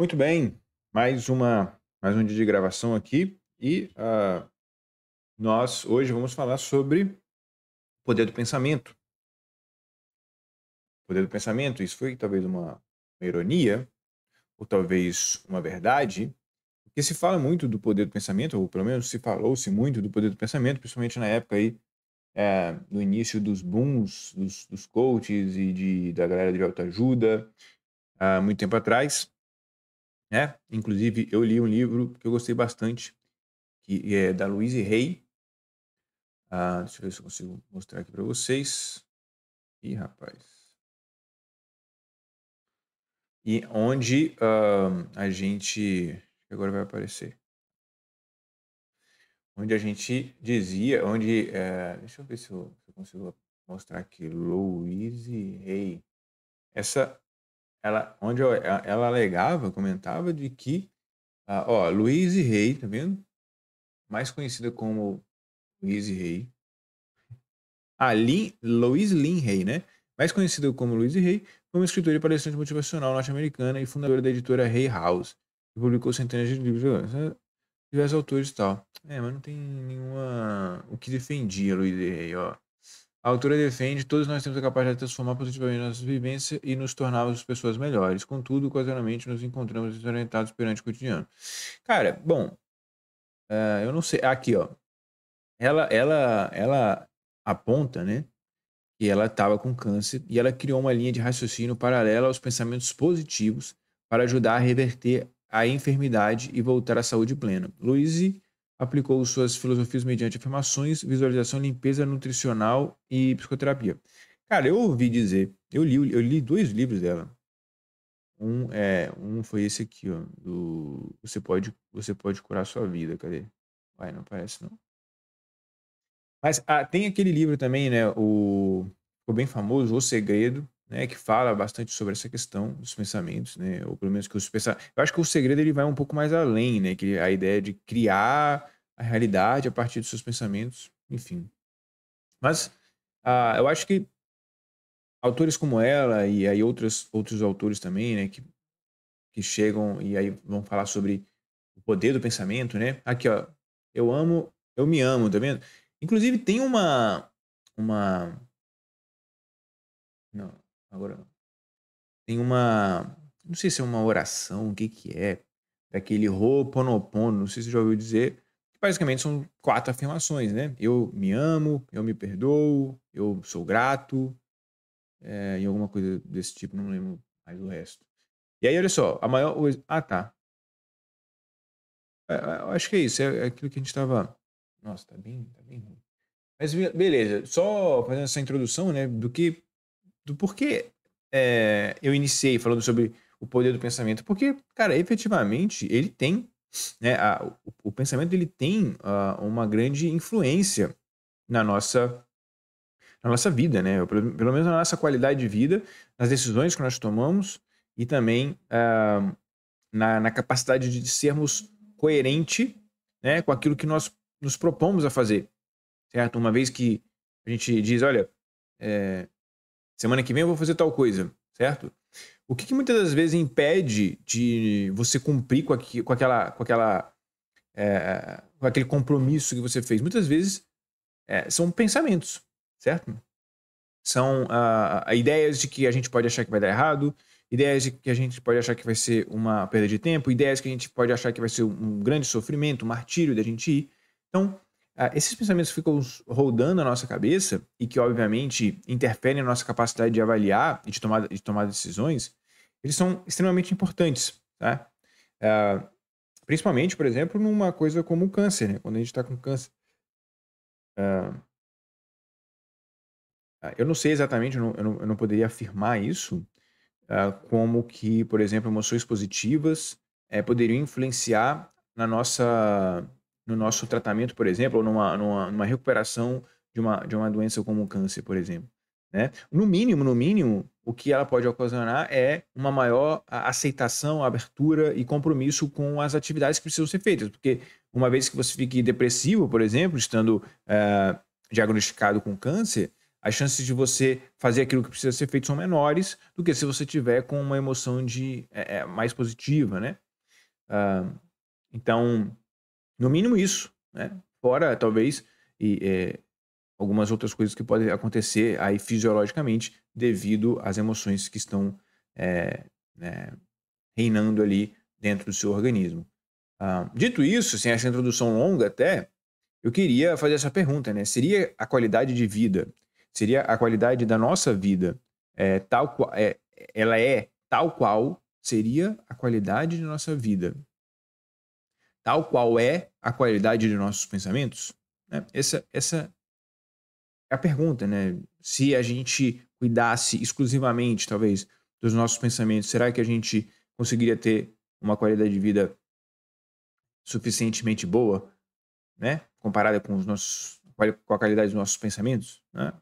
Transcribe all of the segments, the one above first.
Muito bem, mais um dia de gravação aqui e nós hoje vamos falar sobre o poder do pensamento. O poder do pensamento, isso foi talvez uma ironia ou talvez uma verdade, porque se fala muito do poder do pensamento, ou pelo menos se falou-se muito do poder do pensamento, principalmente na época aí no início dos booms dos coaches e da galera de autoajuda, há muito tempo atrás, né? Inclusive eu li um livro que eu gostei bastante, que é da Louise Hay. Deixa eu ver se eu consigo mostrar aqui para vocês. Ih, rapaz. E onde a gente. Agora vai aparecer. Onde a gente dizia. Deixa eu ver se eu consigo mostrar aqui. Louise Hay. Essa. Ela alegava, comentava de que. Louise Hay, tá vendo? Mais conhecida como Louise Hay. Louise Lynn Hay, né? Mais conhecida como Louise Hay, foi uma escritora e palestrante motivacional norte-americana e fundadora da editora Hay House, que publicou centenas de livros, diversos autores e tal. Mas não tem nenhuma. O que defendia Louise Hay, ó. A autora defende: todos nós temos a capacidade de transformar positivamente nossa vivência e nos tornarmos pessoas melhores. Contudo, ocasionalmente nos encontramos desorientados perante o cotidiano. Cara, bom, eu não sei. Aqui, ó. Ela aponta, né? E ela estava com câncer e ela criou uma linha de raciocínio paralela aos pensamentos positivos para ajudar a reverter a enfermidade e voltar à saúde plena. Louise aplicou suas filosofias mediante afirmações, visualização, limpeza nutricional e psicoterapia. Cara, eu ouvi dizer, eu li dois livros dela. Um foi esse aqui, ó, do Você pode curar a sua vida. Cadê? Vai, não aparece não. Mas tem aquele livro também, né? Ficou bem famoso, O Segredo, né? Que fala bastante sobre essa questão dos pensamentos, né? Ou pelo menos que os pensamentos. Eu acho que o segredo ele vai um pouco mais além, né? Que a ideia de criar a realidade a partir dos seus pensamentos, enfim. Mas eu acho que autores como ela e aí outros autores também, né? Que chegam e aí vão falar sobre o poder do pensamento, né? Aqui, ó. Eu me amo, tá vendo? Inclusive tem uma não, agora não. Tem não sei se é uma oração, o que que é, daquele Ho'oponopono, não sei se você já ouviu dizer, que basicamente são 4 afirmações, né? Eu me amo, eu me perdoo, eu sou grato, e alguma coisa desse tipo, não lembro mais o resto. E aí olha só, a maior tá. Eu acho que é isso, é aquilo que a gente estava. Nossa, tá bem ruim. Mas beleza, só fazendo essa introdução, né, do porquê eu iniciei falando sobre o poder do pensamento. Porque, cara, efetivamente, ele tem, né, o pensamento ele tem uma grande influência na nossa vida, né? Pelo menos na nossa qualidade de vida, nas decisões que nós tomamos e também na capacidade de sermos coerente, né, com aquilo que nós nos propomos a fazer, certo? Uma vez que a gente diz, olha, eh, semana que vem eu vou fazer tal coisa, certo? O que muitas das vezes impede de você cumprir com aquele compromisso que você fez? Muitas vezes são pensamentos, certo? São ideias de que a gente pode achar que vai dar errado, ideias de que a gente pode achar que vai ser uma perda de tempo, ideias que a gente pode achar que vai ser um grande sofrimento, um martírio da gente ir. Então, esses pensamentos ficam rodando na nossa cabeça e que, obviamente, interferem na nossa capacidade de avaliar e de tomar decisões, eles são extremamente importantes, tá? Ah, Principalmente, por exemplo, numa coisa como o câncer, né? Quando a gente está com câncer. Ah, eu não sei exatamente, eu não poderia afirmar isso, como que, por exemplo, emoções positivas poderiam influenciar no nosso tratamento, por exemplo, ou numa recuperação de uma doença como o câncer, por exemplo. Né? No mínimo, o que ela pode ocasionar é uma maior aceitação, abertura e compromisso com as atividades que precisam ser feitas. Porque uma vez que você fique depressivo, por exemplo, estando diagnosticado com câncer, as chances de você fazer aquilo que precisa ser feito são menores do que se você tiver com uma emoção mais positiva, né? Ah, então, no mínimo isso, né? Fora, talvez, algumas outras coisas que podem acontecer aí fisiologicamente devido às emoções que estão é, né, reinando ali dentro do seu organismo. Dito isso, sem essa introdução longa até, eu queria fazer essa pergunta, né? Seria a qualidade de vida, seria a qualidade da nossa vida, ela é tal qual seria a qualidade de nossa vida, tal qual é a qualidade de nossos pensamentos? Né? Essa é a pergunta, né? Se a gente cuidasse exclusivamente, talvez, dos nossos pensamentos, será que a gente conseguiria ter uma qualidade de vida suficientemente boa, né? Comparada com com a qualidade dos nossos pensamentos, né?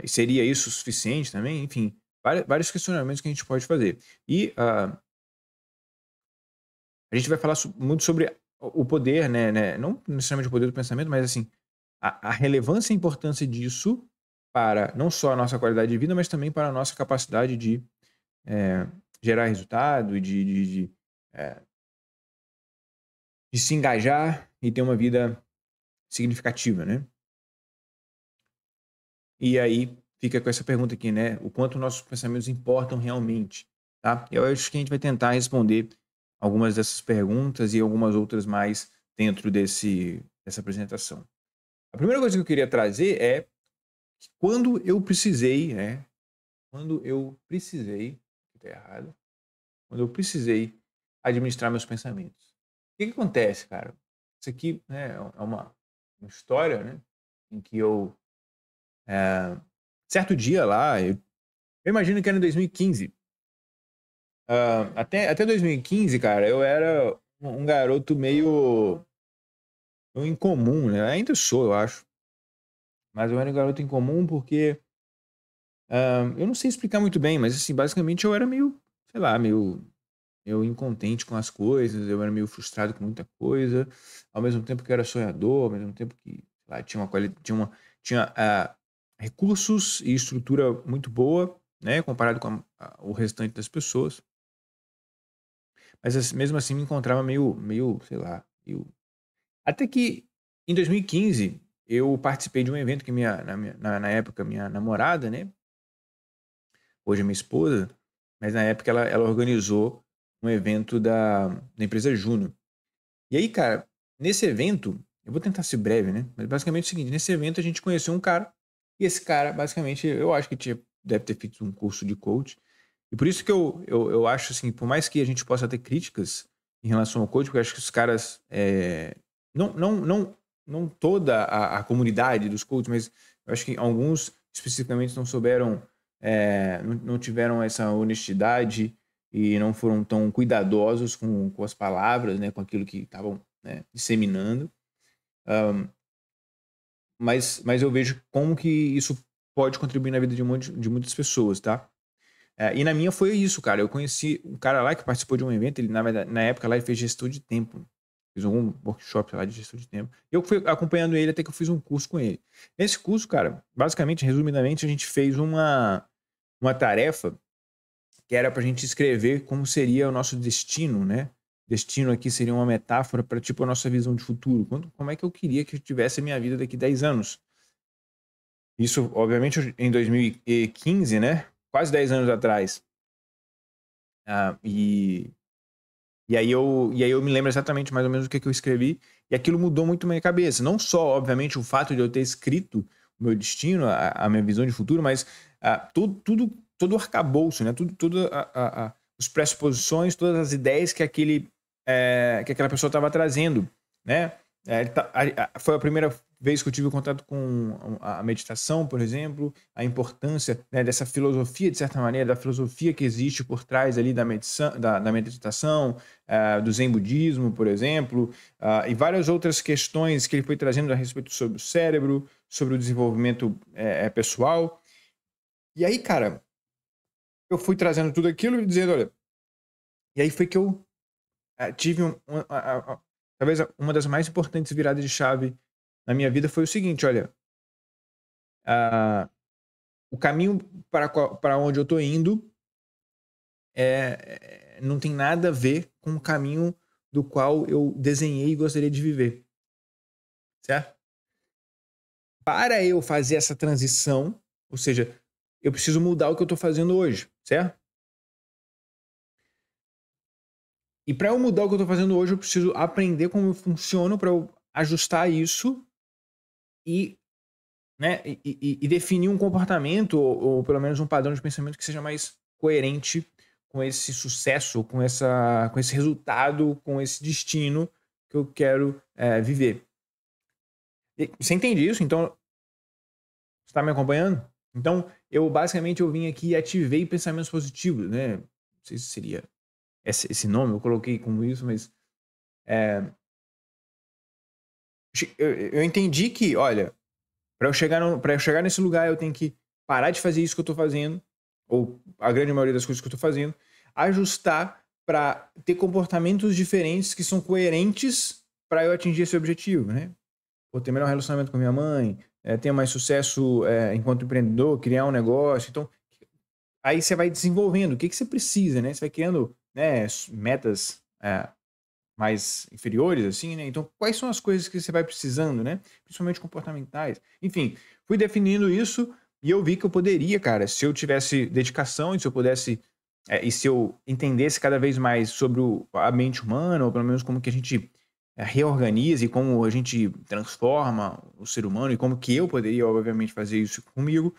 E seria isso o suficiente também? Enfim, vários questionamentos que a gente pode fazer. E a gente vai falar muito sobre o poder, né? Não necessariamente o poder do pensamento, mas assim, a relevância e a importância disso para não só a nossa qualidade de vida, mas também para a nossa capacidade de gerar resultado e eh, de se engajar e ter uma vida significativa, né? E aí fica com essa pergunta aqui, né? O quanto nossos pensamentos importam realmente, tá? Eu acho que a gente vai tentar responder algumas dessas perguntas e algumas outras mais dentro dessa apresentação. A primeira coisa que eu queria trazer é que quando eu precisei, né? Quando eu precisei, tá errado, quando eu precisei administrar meus pensamentos. O que acontece, cara? Isso aqui, né, é uma história, né? Em que certo dia lá, eu imagino que era em 2015. Até 2015, cara, eu era um garoto meio incomum, né? Ainda sou, eu acho. Mas eu era um garoto incomum porque eu não sei explicar muito bem, mas assim, basicamente eu era meio, sei lá, meio incontente com as coisas, eu era meio frustrado com muita coisa, ao mesmo tempo que eu era sonhador, ao mesmo tempo que, sei lá, tinha uma qualidade, tinha recursos e estrutura muito boa, né, comparado com o restante das pessoas. Mas mesmo assim me encontrava meio, sei lá, até que em 2015 eu participei de um evento que na época minha namorada, né, hoje é minha esposa, mas na época ela organizou um evento da empresa Juno. E aí, cara, nesse evento, eu vou tentar ser breve, né? Mas basicamente é o seguinte, nesse evento a gente conheceu um cara, e esse cara, basicamente, eu acho que deve ter feito um curso de coach. E por isso que eu acho assim, por mais que a gente possa ter críticas em relação ao coach, porque eu acho que os caras, não toda a comunidade dos coaches, mas eu acho que alguns especificamente não souberam, não tiveram essa honestidade e não foram tão cuidadosos com as palavras, né, com aquilo que estavam, né, disseminando. Mas eu vejo como que isso pode contribuir na vida de muitas pessoas, tá? E na minha foi isso, cara. Eu conheci um cara lá que participou de um evento, ele na época lá ele fez gestão de tempo. Fiz algum workshop lá de gestão de tempo. Eu fui acompanhando ele até que eu fiz um curso com ele. Nesse curso, cara, basicamente, resumidamente, a gente fez uma tarefa que era pra gente escrever como seria o nosso destino, né? Destino aqui seria uma metáfora para tipo a nossa visão de futuro. Como é que eu queria que eu tivesse a minha vida daqui 10 anos? Isso, obviamente, em 2015, né? Quase 10 anos atrás. Ah, e aí eu me lembro exatamente mais ou menos o que eu escrevi, e aquilo mudou muito minha cabeça. Não só, obviamente, o fato de eu ter escrito o meu destino, a minha visão de futuro, mas todo o arcabouço, né? Tudo os pressuposições, todas as ideias que aquela pessoa estava trazendo, né? Foi a primeira vez que eu tive contato com a meditação, por exemplo, a importância, né, dessa filosofia, de certa maneira, da filosofia que existe por trás ali da meditação, do Zen budismo, por exemplo, e várias outras questões que ele foi trazendo a respeito sobre o cérebro, sobre o desenvolvimento pessoal. E aí, cara, eu fui trazendo tudo aquilo e dizendo, olha, e aí foi que eu tive talvez uma das mais importantes viradas de chave na minha vida foi o seguinte, olha, ah, o caminho para onde eu estou indo não tem nada a ver com o caminho do qual eu desenhei e gostaria de viver, certo? Para eu fazer essa transição, ou seja, eu preciso mudar o que eu estou fazendo hoje, certo? E para eu mudar o que eu estou fazendo hoje, eu preciso aprender como eu funciono para eu ajustar isso e, né, e definir um comportamento ou pelo menos um padrão de pensamento que seja mais coerente com esse sucesso, com esse resultado, com esse destino que eu quero viver. Você entende isso? Então, você está me acompanhando? Então, basicamente eu vim aqui e ativei pensamentos positivos, né? Não sei se seria esse nome, eu coloquei como isso, mas eu entendi que, olha, para eu chegar nesse lugar, eu tenho que parar de fazer isso que eu tô fazendo, ou a grande maioria das coisas que eu tô fazendo, ajustar para ter comportamentos diferentes que são coerentes para eu atingir esse objetivo, né? Vou ter melhor relacionamento com minha mãe, ter mais sucesso enquanto empreendedor, criar um negócio. Então, aí você vai desenvolvendo o que você precisa, né? Você vai criando, né, metas mais inferiores, assim, né? Então, quais são as coisas que você vai precisando, né? Principalmente comportamentais. Enfim, fui definindo isso e eu vi que eu poderia, cara, se eu tivesse dedicação e se eu pudesse, e se eu entendesse cada vez mais sobre a mente humana, ou pelo menos como que a gente reorganiza e como a gente transforma o ser humano e como que eu poderia, obviamente, fazer isso comigo.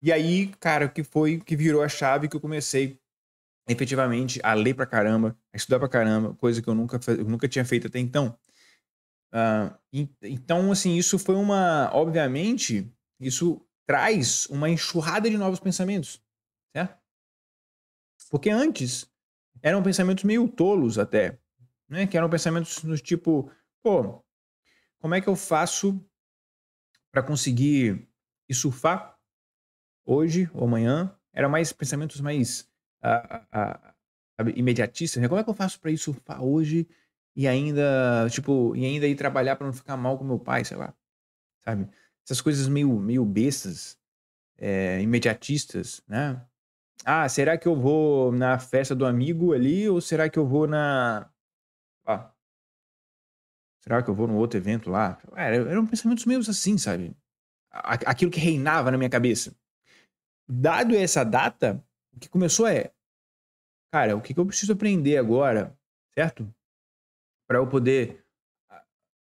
E aí, cara, o que foi que virou a chave que eu comecei efetivamente a ler pra caramba, a estudar pra caramba, coisa que eu nunca tinha feito até então. Então, assim, isso foi obviamente, isso traz uma enxurrada de novos pensamentos, certo? Porque antes eram pensamentos meio tolos até, né? Que eram pensamentos do tipo, pô, como é que eu faço para conseguir ir surfar hoje ou amanhã? Eram mais pensamentos mais sabe, imediatistas, né? Como é que eu faço para ir surfar hoje e ainda, tipo, e ainda ir trabalhar para não ficar mal com meu pai, sei lá, sabe? Essas coisas meio bestas, imediatistas, né? Ah, será que eu vou na festa do amigo ali ou será que eu vou ah, será que eu vou num outro evento lá? Eram pensamentos meio assim, sabe? Aquilo que reinava na minha cabeça. Dado essa data, o que começou cara, o que que eu preciso aprender agora, certo? Para eu poder,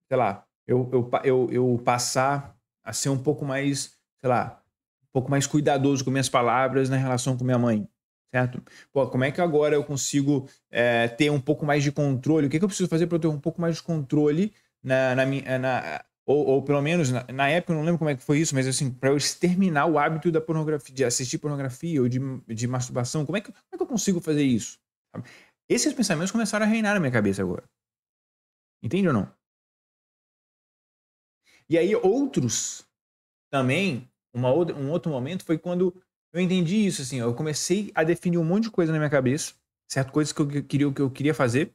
sei lá, eu passar a ser um pouco mais, sei lá, um pouco mais cuidadoso com minhas palavras na relação com minha mãe, certo? Pô, como é que agora eu consigo ter um pouco mais de controle? O que que eu preciso fazer para eu ter um pouco mais de controle na minha, ou pelo menos na época, eu não lembro como é que foi isso, mas assim, para eu exterminar o hábito da pornografia, de assistir pornografia ou de masturbação, como é que eu consigo fazer isso? Sabe? Esses pensamentos começaram a reinar na minha cabeça agora. Entende ou não? E aí outros também, um outro momento foi quando eu entendi isso, assim, eu comecei a definir um monte de coisa na minha cabeça, certo? Coisas que eu queria fazer,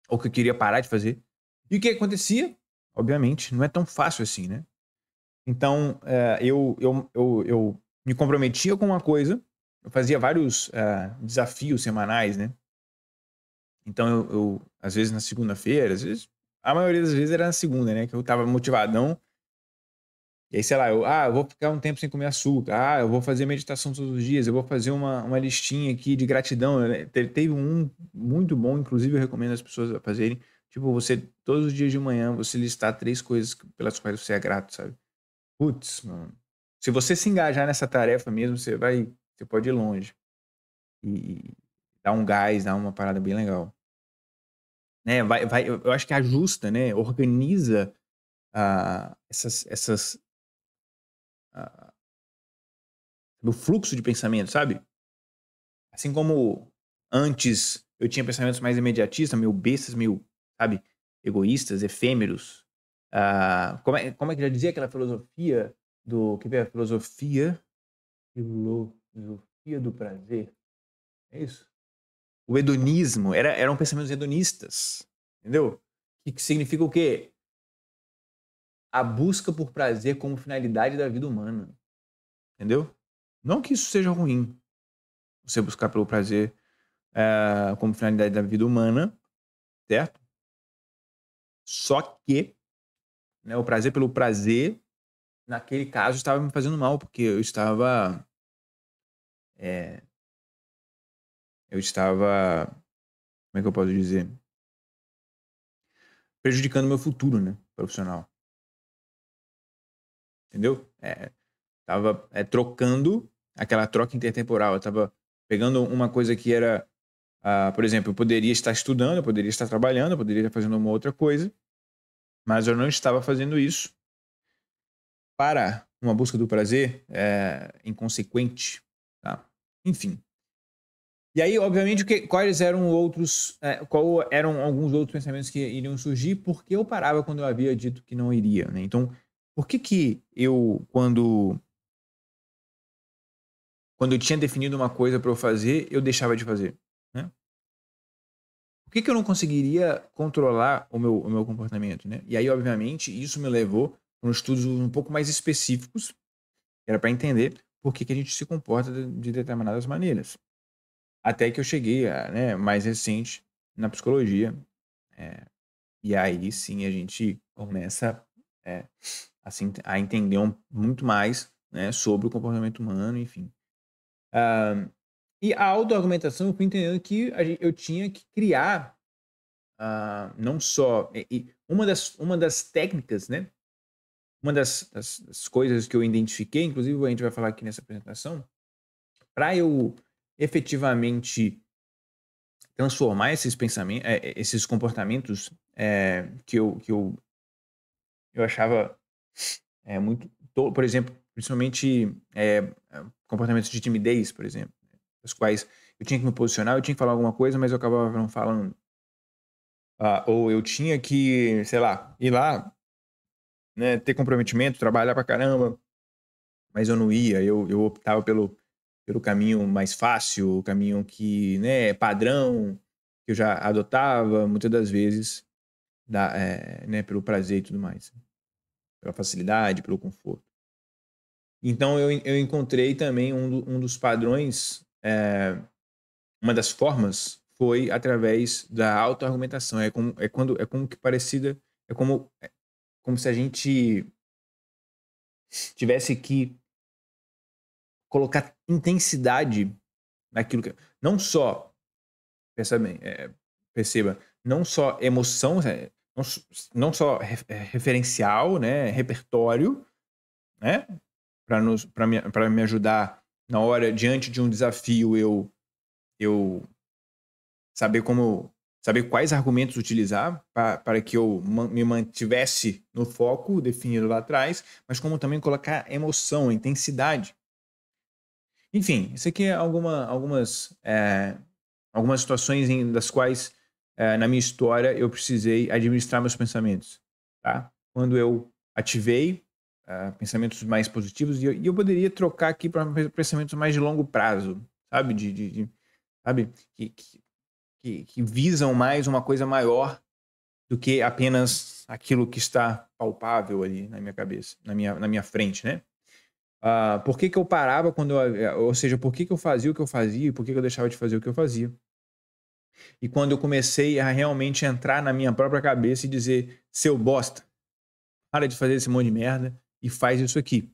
ou que eu queria parar de fazer. E o que acontecia? Obviamente, não é tão fácil assim, né? Então, eu me comprometia com uma coisa, eu fazia vários desafios semanais, né? Então, às vezes na segunda-feira, às vezes, a maioria das vezes era na segunda, né? Que eu tava motivadão. E aí, sei lá, eu vou ficar um tempo sem comer açúcar. Eu vou fazer meditação todos os dias. Eu vou fazer uma listinha aqui de gratidão, né? Teve um muito bom, inclusive eu recomendo as pessoas a fazerem. Tipo, você, todos os dias de manhã, você listar 3 coisas pelas quais você é grato, sabe? Putz, mano. Se você se engajar nessa tarefa mesmo, você pode ir longe. E dar um gás, dar uma parada bem legal. Né? Eu acho que ajusta, né? Organiza essas ah, o fluxo de pensamento, sabe? Assim como antes eu tinha pensamentos mais imediatistas, meio bestas, meio, sabe, egoístas, efêmeros. Como é que já dizia aquela filosofia que veio a filosofia do prazer? É isso? O hedonismo, eram pensamentos hedonistas, entendeu? Que significa o quê? a busca por prazer como finalidade da vida humana, entendeu? Não que isso seja ruim, você buscar pelo prazer como finalidade da vida humana, certo? Só que, né, o prazer pelo prazer, naquele caso, estava me fazendo mal, porque é, eu estava, como é que eu posso dizer? Prejudicando meu futuro, né, profissional, entendeu? Tava trocando aquela troca intertemporal. Eu tava pegando uma coisa que era, por exemplo, eu poderia estar estudando, eu poderia estar trabalhando, eu poderia estar fazendo uma outra coisa, mas eu não estava fazendo isso para uma busca do prazer inconsequente, tá? Enfim. E aí, obviamente, quais eram outros, qual eram alguns outros pensamentos que iriam surgir? Porque eu parava quando eu havia dito que não iria, né? Então, por que que eu, quando eu tinha definido uma coisa para eu fazer, eu deixava de fazer, né? Por que que eu não conseguiria controlar o meu comportamento, né? E aí, obviamente, isso me levou para estudos um pouco mais específicos, que era para entender por que que a gente se comporta de determinadas maneiras. Até que eu cheguei, né, mais recente na psicologia, é, e aí sim a gente começa assim, a entender muito mais, né, sobre o comportamento humano, enfim. Ah, e a autoargumentação, eu fui entendendo que eu tinha que criar, não só. Uma das técnicas, né? Uma das coisas que eu identifiquei, inclusive a gente vai falar aqui nessa apresentação, para eu efetivamente transformar esses pensamentos, esses comportamentos que eu achava muito. Por exemplo, principalmente comportamentos de timidez, por exemplo, os quais eu tinha que me posicionar, eu tinha que falar alguma coisa, mas eu acabava não falando. Ou eu tinha que, sei lá, ir lá, né, ter comprometimento, trabalhar pra caramba, mas eu não ia, eu optava pelo caminho mais fácil, o caminho que, né, é padrão, que eu já adotava, muitas das vezes, né, pelo prazer e tudo mais, pela facilidade, pelo conforto. Então eu encontrei também um dos padrões, uma das formas foi através da autoargumentação. É como que parecida, é como se a gente tivesse que colocar intensidade naquilo que não só, pensa bem, perceba, não só emoção, não só referencial, né, repertório, né, para me ajudar na hora, diante de um desafio, eu saber quais argumentos utilizar para que eu me mantivesse no foco definido lá atrás, mas como também colocar emoção, intensidade. Enfim, isso aqui é algumas situações das quais, na minha história, eu precisei administrar meus pensamentos, tá? Quando eu ativei pensamentos mais positivos, e eu poderia trocar aqui para pensamentos mais de longo prazo, sabe? Sabe? Que visam mais uma coisa maior do que apenas aquilo que está palpável ali na minha cabeça, na minha frente, né? Por que que eu parava ou seja, por que que eu fazia o que eu fazia e por que que eu deixava de fazer o que eu fazia? E quando eu comecei a realmente entrar na minha própria cabeça e dizer, seu bosta, para de fazer esse monte de merda e faz isso aqui,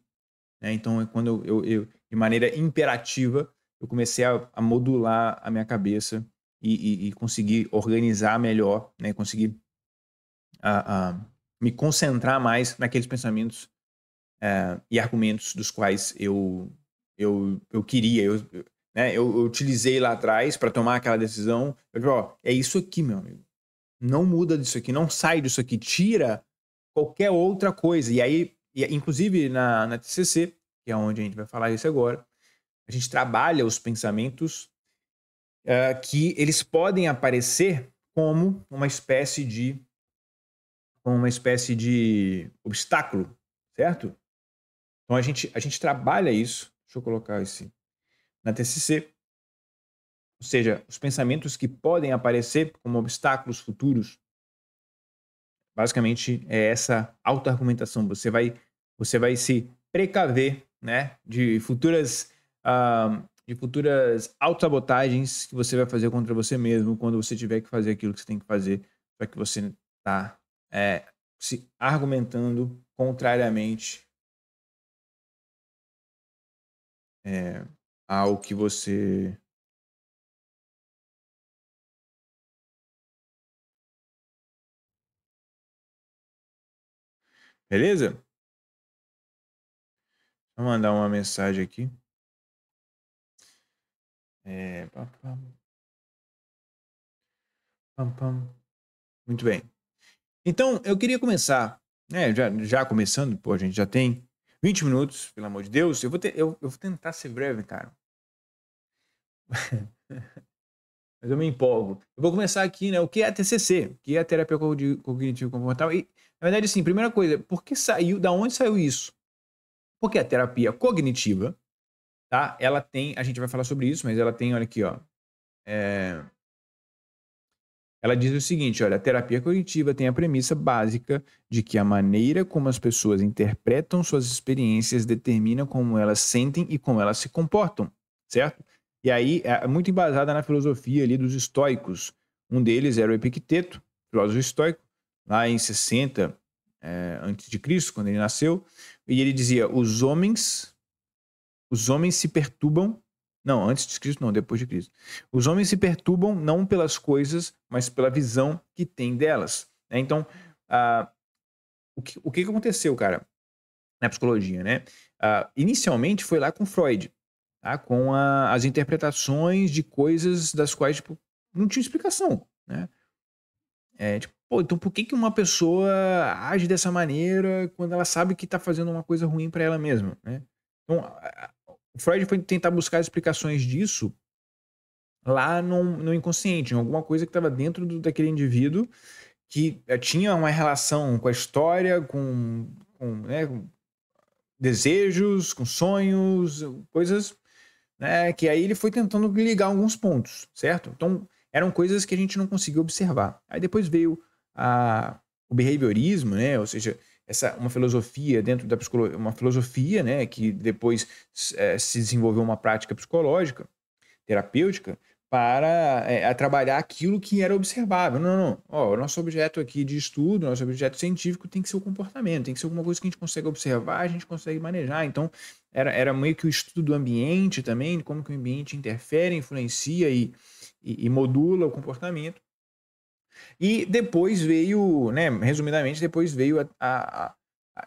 né? Então, é quando de maneira imperativa, eu comecei a modular a minha cabeça e conseguir organizar melhor, né? Conseguir me concentrar mais naqueles pensamentos e argumentos dos quais eu queria, né, eu utilizei lá atrás para tomar aquela decisão. Eu digo, ó, é isso aqui, meu amigo. Não muda disso aqui, não sai disso aqui, tira qualquer outra coisa. E aí, inclusive na TCC, que é onde a gente vai falar isso agora, a gente trabalha os pensamentos que eles podem aparecer como uma espécie de obstáculo, certo? Então a gente trabalha isso. Deixa eu colocar esse na TCC. Ou seja, os pensamentos que podem aparecer como obstáculos futuros Basicamente, é essa auto-argumentação. Você vai se precaver, né, de futuras autossabotagens que você vai fazer contra você mesmo quando você tiver que fazer aquilo que você tem que fazer, para que você tá se argumentando contrariamente ao que você. Beleza? Vou mandar uma mensagem aqui. Pam, pam, pam, pam. Muito bem. Então, eu queria começar, né? Já começando, pô, a gente já tem 20 minutos, pelo amor de Deus. Eu vou tentar ser breve, cara. Mas eu me empolgo. Eu vou começar aqui, né? O que é a TCC? O que é a terapia cognitivo comportamental? E, na verdade, assim, primeira coisa, da onde saiu isso? Porque a terapia cognitiva, tá? Ela tem, a gente vai falar sobre isso, mas ela tem, olha aqui, ó. Ela diz o seguinte, olha, a terapia cognitiva tem a premissa básica de que a maneira como as pessoas interpretam suas experiências determina como elas sentem e como elas se comportam, certo? E aí é muito embasada na filosofia ali dos estoicos. Um deles era o Epicteto, filósofo estoico, lá em 60 antes de Cristo, quando ele nasceu, e ele dizia: os homens se perturbam. Não, antes de Cristo, não, depois de Cristo. Os homens se perturbam não pelas coisas, mas pela visão que têm delas. Né? Então, o que aconteceu, cara, na psicologia, né? Inicialmente foi lá com Freud, tá? Com as interpretações de coisas das quais tipo, não tinha explicação, né? Tipo, pô, então por que uma pessoa age dessa maneira quando ela sabe que está fazendo uma coisa ruim para ela mesma, né? Então, o Freud foi tentar buscar explicações disso lá no inconsciente, em alguma coisa que estava dentro daquele indivíduo que tinha uma relação com a história, né, com desejos, com sonhos, coisas, né, que aí ele foi tentando ligar alguns pontos, certo? Então, eram coisas que a gente não conseguia observar. Aí depois veio o behaviorismo, né, ou seja, uma filosofia dentro da psicologia, uma filosofia, né, que depois se desenvolveu uma prática psicológica, terapêutica, para trabalhar aquilo que era observável. Não, não. Ó, o nosso objeto aqui de estudo, nosso objeto científico tem que ser o comportamento, tem que ser alguma coisa que a gente consegue observar, a gente consegue manejar. Então, era meio que o estudo do ambiente também, como que o ambiente interfere, influencia e modula o comportamento. E depois veio, né, resumidamente, depois veio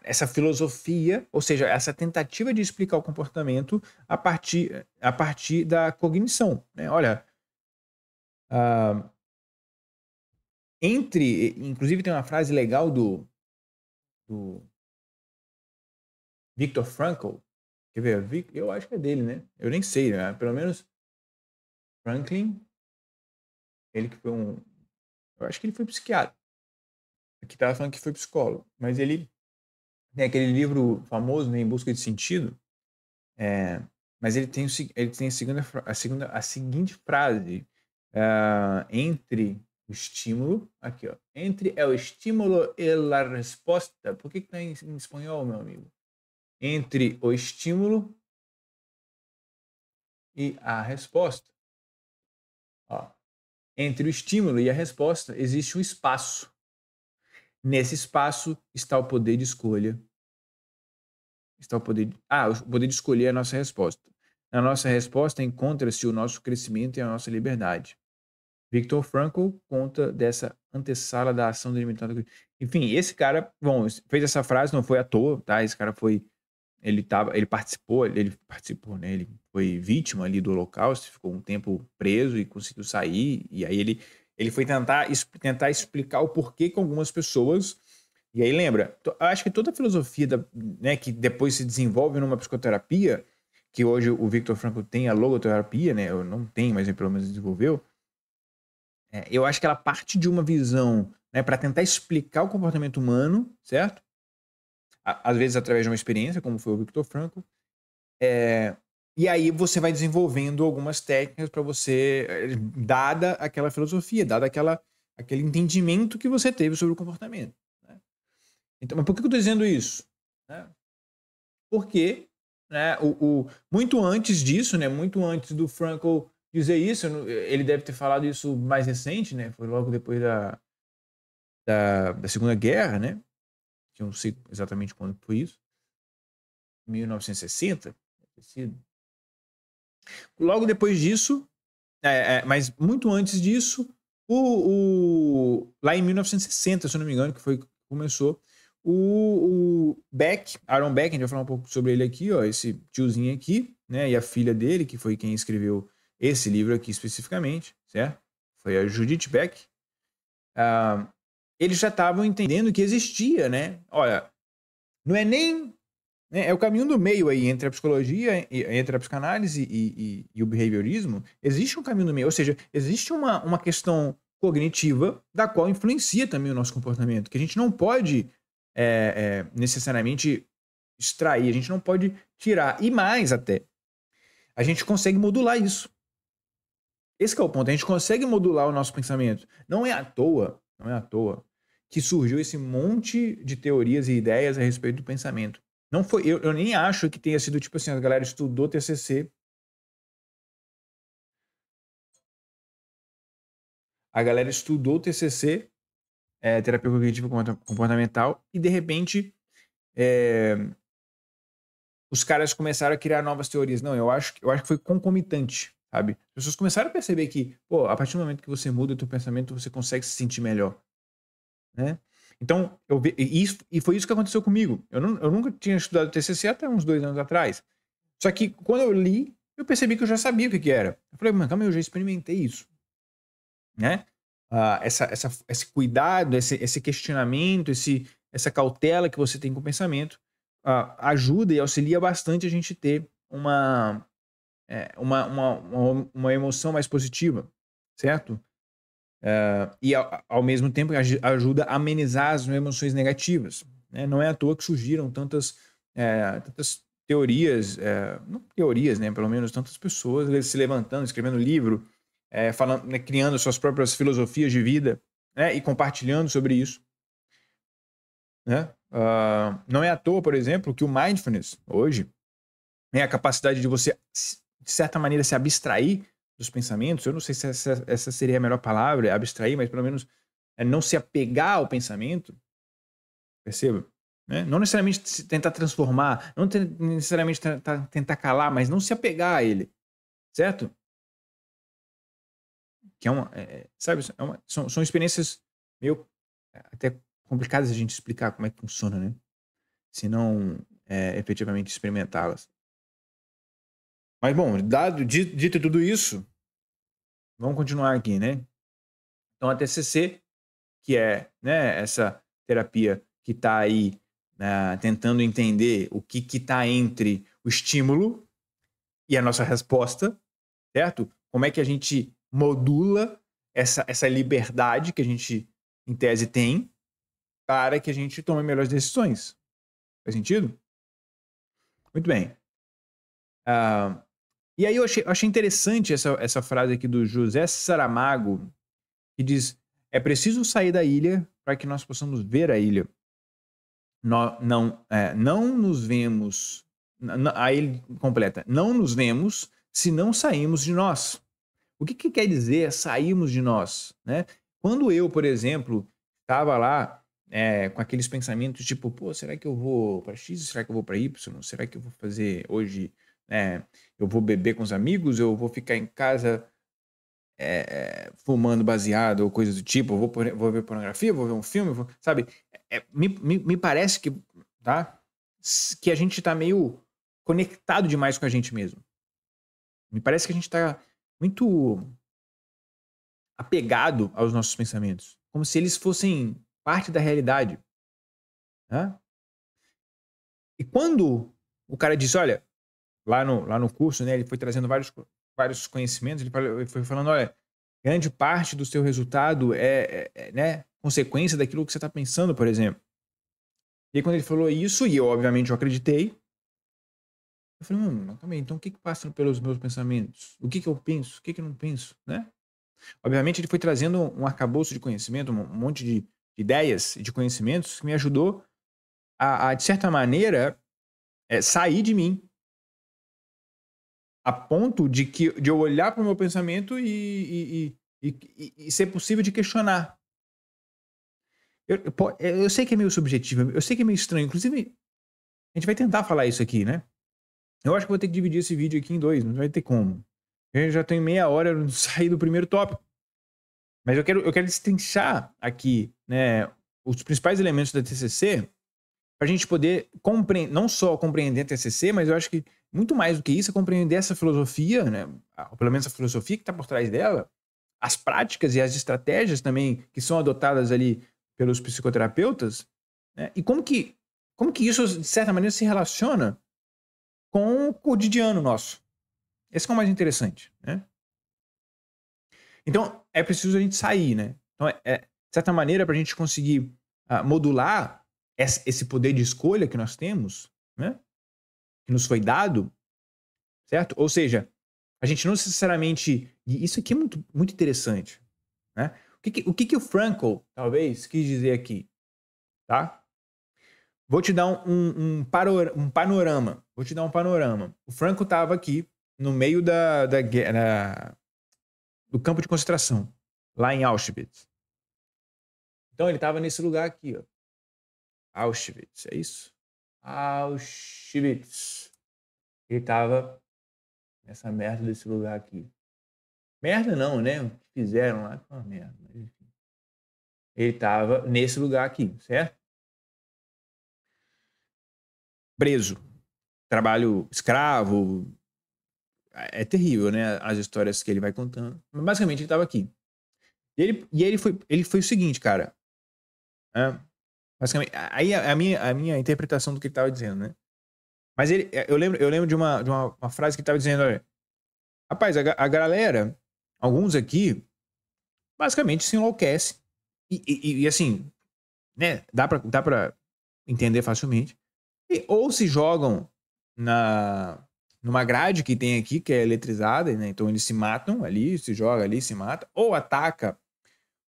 essa filosofia, ou seja, essa tentativa de explicar o comportamento a partir da cognição. Né? Olha, inclusive tem uma frase legal do Viktor Frankl, quer ver? Eu acho que é dele, né? Eu nem sei, né? Pelo menos Franklin, ele que foi eu acho que ele foi psiquiatra. Aqui tava falando que foi psicólogo, mas ele tem aquele livro famoso, né, Em Busca de Sentido, mas ele tem a seguinte frase, entre o estímulo, aqui ó, entre o estímulo e a resposta. Por que tá em espanhol, meu amigo? Entre o estímulo e a resposta. Ó, entre o estímulo e a resposta existe um espaço. Nesse espaço está o poder de escolha. O poder de escolher a nossa resposta. Na nossa resposta encontra-se o nosso crescimento e a nossa liberdade. Viktor Frankl conta dessa antessala da ação delimitada. Enfim, esse cara, bom, fez essa frase, não foi à toa, tá? Esse cara ele participou, né? Ele foi vítima ali do Holocausto, ficou um tempo preso e conseguiu sair, e aí ele foi tentar explicar o porquê com algumas pessoas. E aí lembra, eu acho que toda a filosofia né, que depois se desenvolve numa psicoterapia, que hoje o Viktor Frankl tem a logoterapia, né? Eu não tenho, mas ele pelo menos desenvolveu. Eu acho que ela parte de uma visão, né, para tentar explicar o comportamento humano, certo? Às vezes através de uma experiência, como foi o Viktor Frankl. E aí você vai desenvolvendo algumas técnicas para você, dada aquela filosofia, dada aquele entendimento que você teve sobre o comportamento. Então, mas por que eu estou dizendo isso? Né? Porque, né, muito antes disso, né, muito antes do Frankl dizer isso, ele deve ter falado isso mais recente, né, foi logo depois da Segunda Guerra, né, que eu não sei exatamente quando foi isso, 1960, deve ter sido. Logo depois disso, mas muito antes disso, lá em 1960, se eu não me engano, que foi que começou, o Beck, Aaron Beck, a gente vai falar um pouco sobre ele aqui, ó, esse tiozinho aqui, né, e a filha dele, que foi quem escreveu esse livro aqui especificamente, certo? Foi a Judith Beck. Eles já estavam entendendo que existia, né? Olha, não é nem né, é o caminho do meio aí entre a psicologia, entre a psicanálise e o behaviorismo. Existe um caminho do meio, ou seja, existe uma questão cognitiva da qual influencia também o nosso comportamento, que a gente não pode necessariamente extrair, a gente não pode tirar. E mais até, a gente consegue modular isso. Esse que é o ponto, a gente consegue modular o nosso pensamento. Não é à toa que surgiu esse monte de teorias e ideias a respeito do pensamento. Não foi, eu nem acho que tenha sido tipo assim, a galera estudou TCC. A galera estudou TCC, terapia cognitiva comportamental, e de repente os caras começaram a criar novas teorias. Não, eu acho que foi concomitante, sabe? As pessoas começaram a perceber que, pô, a partir do momento que você muda o teu pensamento, você consegue se sentir melhor, né? Então, e foi isso que aconteceu comigo. Eu nunca tinha estudado TCC até uns 2 anos atrás. Só que quando eu li, eu percebi que eu já sabia o que era. Eu falei, mas calma aí, eu já experimentei isso, né? Esse cuidado, esse questionamento, essa cautela que você tem com o pensamento ajuda e auxilia bastante a gente ter uma emoção mais positiva, certo? E ao mesmo tempo ajuda a amenizar as emoções negativas, né? Não é à toa que surgiram tantas teorias, não teorias, né? Pelo menos tantas pessoas se levantando, escrevendo livro, falando, né, criando suas próprias filosofias de vida, né? E compartilhando sobre isso, né? Não é à toa, por exemplo, que o mindfulness hoje é a capacidade de você, de certa maneira, se abstrair dos pensamentos. Eu não sei se essa seria a melhor palavra, abstrair, mas pelo menos não se apegar ao pensamento, perceba? Né? Não necessariamente tentar transformar, não necessariamente tentar calar, mas não se apegar a ele, certo? Que sabe, são experiências meio até complicadas a gente explicar como é que funciona, né? Se não efetivamente experimentá-las. Mas bom, dito tudo isso, vamos continuar aqui, né? Então a TCC, que é, né, essa terapia que está aí, né, tentando entender o que está entre o estímulo e a nossa resposta, certo? Como é que a gente modula essa liberdade que a gente, em tese, tem para que a gente tome melhores decisões. Faz sentido? Muito bem. E aí eu achei interessante essa frase aqui do José Saramago, que diz: é preciso sair da ilha para que nós possamos ver a ilha. Não nos vemos. Aí ele completa: não nos vemos se não saímos de nós. O que quer dizer sairmos de nós? Né? Quando eu, por exemplo, estava lá com aqueles pensamentos tipo, pô, será que eu vou para X? Será que eu vou para Y? Será que eu vou fazer hoje? Eu vou beber com os amigos? Eu vou ficar em casa fumando baseado ou coisas do tipo? Eu vou ver pornografia? Vou ver um filme? Sabe? Me parece que, tá? Que a gente está meio conectado demais com a gente mesmo. Me parece que a gente está muito apegado aos nossos pensamentos, como se eles fossem parte da realidade, né? E quando o cara disse, olha, lá no curso, né, ele foi trazendo vários conhecimentos, ele foi falando, olha, grande parte do seu resultado né, consequência daquilo que você está pensando, por exemplo. E aí, quando ele falou isso, e eu obviamente eu acreditei, eu falei, calma aí, então o que passa pelos meus pensamentos? O que eu penso? O que eu não penso, né? Obviamente ele foi trazendo um arcabouço de conhecimento, um monte de ideias e de conhecimentos que me ajudou de certa maneira, sair de mim. A ponto de eu olhar para o meu pensamento e ser possível de questionar. Eu sei que é meio subjetivo, eu sei que é meio estranho. Inclusive, a gente vai tentar falar isso aqui, né? Eu acho que vou ter que dividir esse vídeo aqui em 2, não vai ter como. Eu já tenho meia hora, eu não saí do primeiro tópico. Mas eu quero destrinchar aqui, né, os principais elementos da TCC para a gente poder não só compreender a TCC, mas eu acho que muito mais do que isso é compreender essa filosofia, né, ou pelo menos a filosofia que está por trás dela, as práticas e as estratégias também que são adotadas ali pelos psicoterapeutas, né, e como que isso, de certa maneira, se relaciona com o cotidiano nosso. Esse que é o mais interessante, né? Então, é preciso a gente sair, né? Então, de certa maneira, para a gente conseguir modular esse poder de escolha que nós temos, né? Que nos foi dado, certo? Ou seja, a gente não necessariamente... E isso aqui é muito, muito interessante, né? O que o Frankl, talvez, quis dizer aqui, tá? Vou te dar um panorama. Vou te dar um panorama. O Frankl estava aqui no meio do campo de concentração, lá em Auschwitz. Então ele estava nesse lugar aqui, ó. Auschwitz, é isso? Auschwitz. Ele estava nessa merda desse lugar aqui. Merda não, né? O que fizeram lá foi uma merda. Mas enfim. Ele estava nesse lugar aqui, certo? Preso. Trabalho escravo. É terrível, né? As histórias que ele vai contando. Mas basicamente ele estava aqui. E ele foi o seguinte, cara. Basicamente, aí a minha interpretação do que ele estava dizendo, né? Mas eu lembro de uma frase que ele estava dizendo, olha, rapaz, a galera, alguns aqui, basicamente se enlouquece. E assim, né? Dá pra entender facilmente. Ou se jogam numa grade que tem aqui, que é eletrizada, né? Então eles se matam ali, se joga ali, se mata. Ou ataca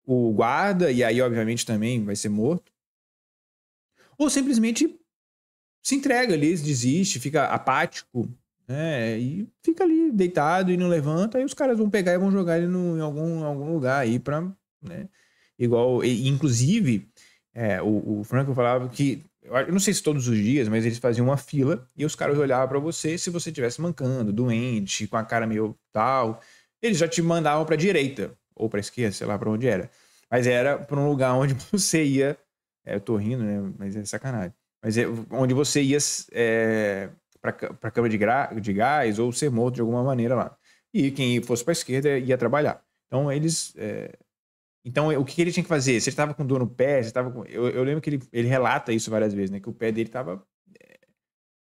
o guarda, e aí, obviamente, também vai ser morto. Ou simplesmente se entrega ali, desiste, fica apático, né? E fica ali deitado e não levanta. Aí os caras vão pegar e vão jogar ele em algum lugar aí pra, né? Igual, inclusive, o Franco falava que, eu não sei se todos os dias, mas eles faziam uma fila e os caras olhavam pra você se você estivesse mancando, doente, com a cara meio tal. Eles já te mandavam pra direita ou pra esquerda, sei lá pra onde era. Mas era pra um lugar onde você ia. Eu tô rindo, né? Mas é sacanagem. Mas onde você ia para a câmara de gás ou ser morto de alguma maneira lá. E quem fosse para a esquerda ia trabalhar. Então, então, o que ele tinha que fazer? Se ele estava com dor no pé, se estava com... eu lembro que ele relata isso várias vezes, né? Que o pé dele estava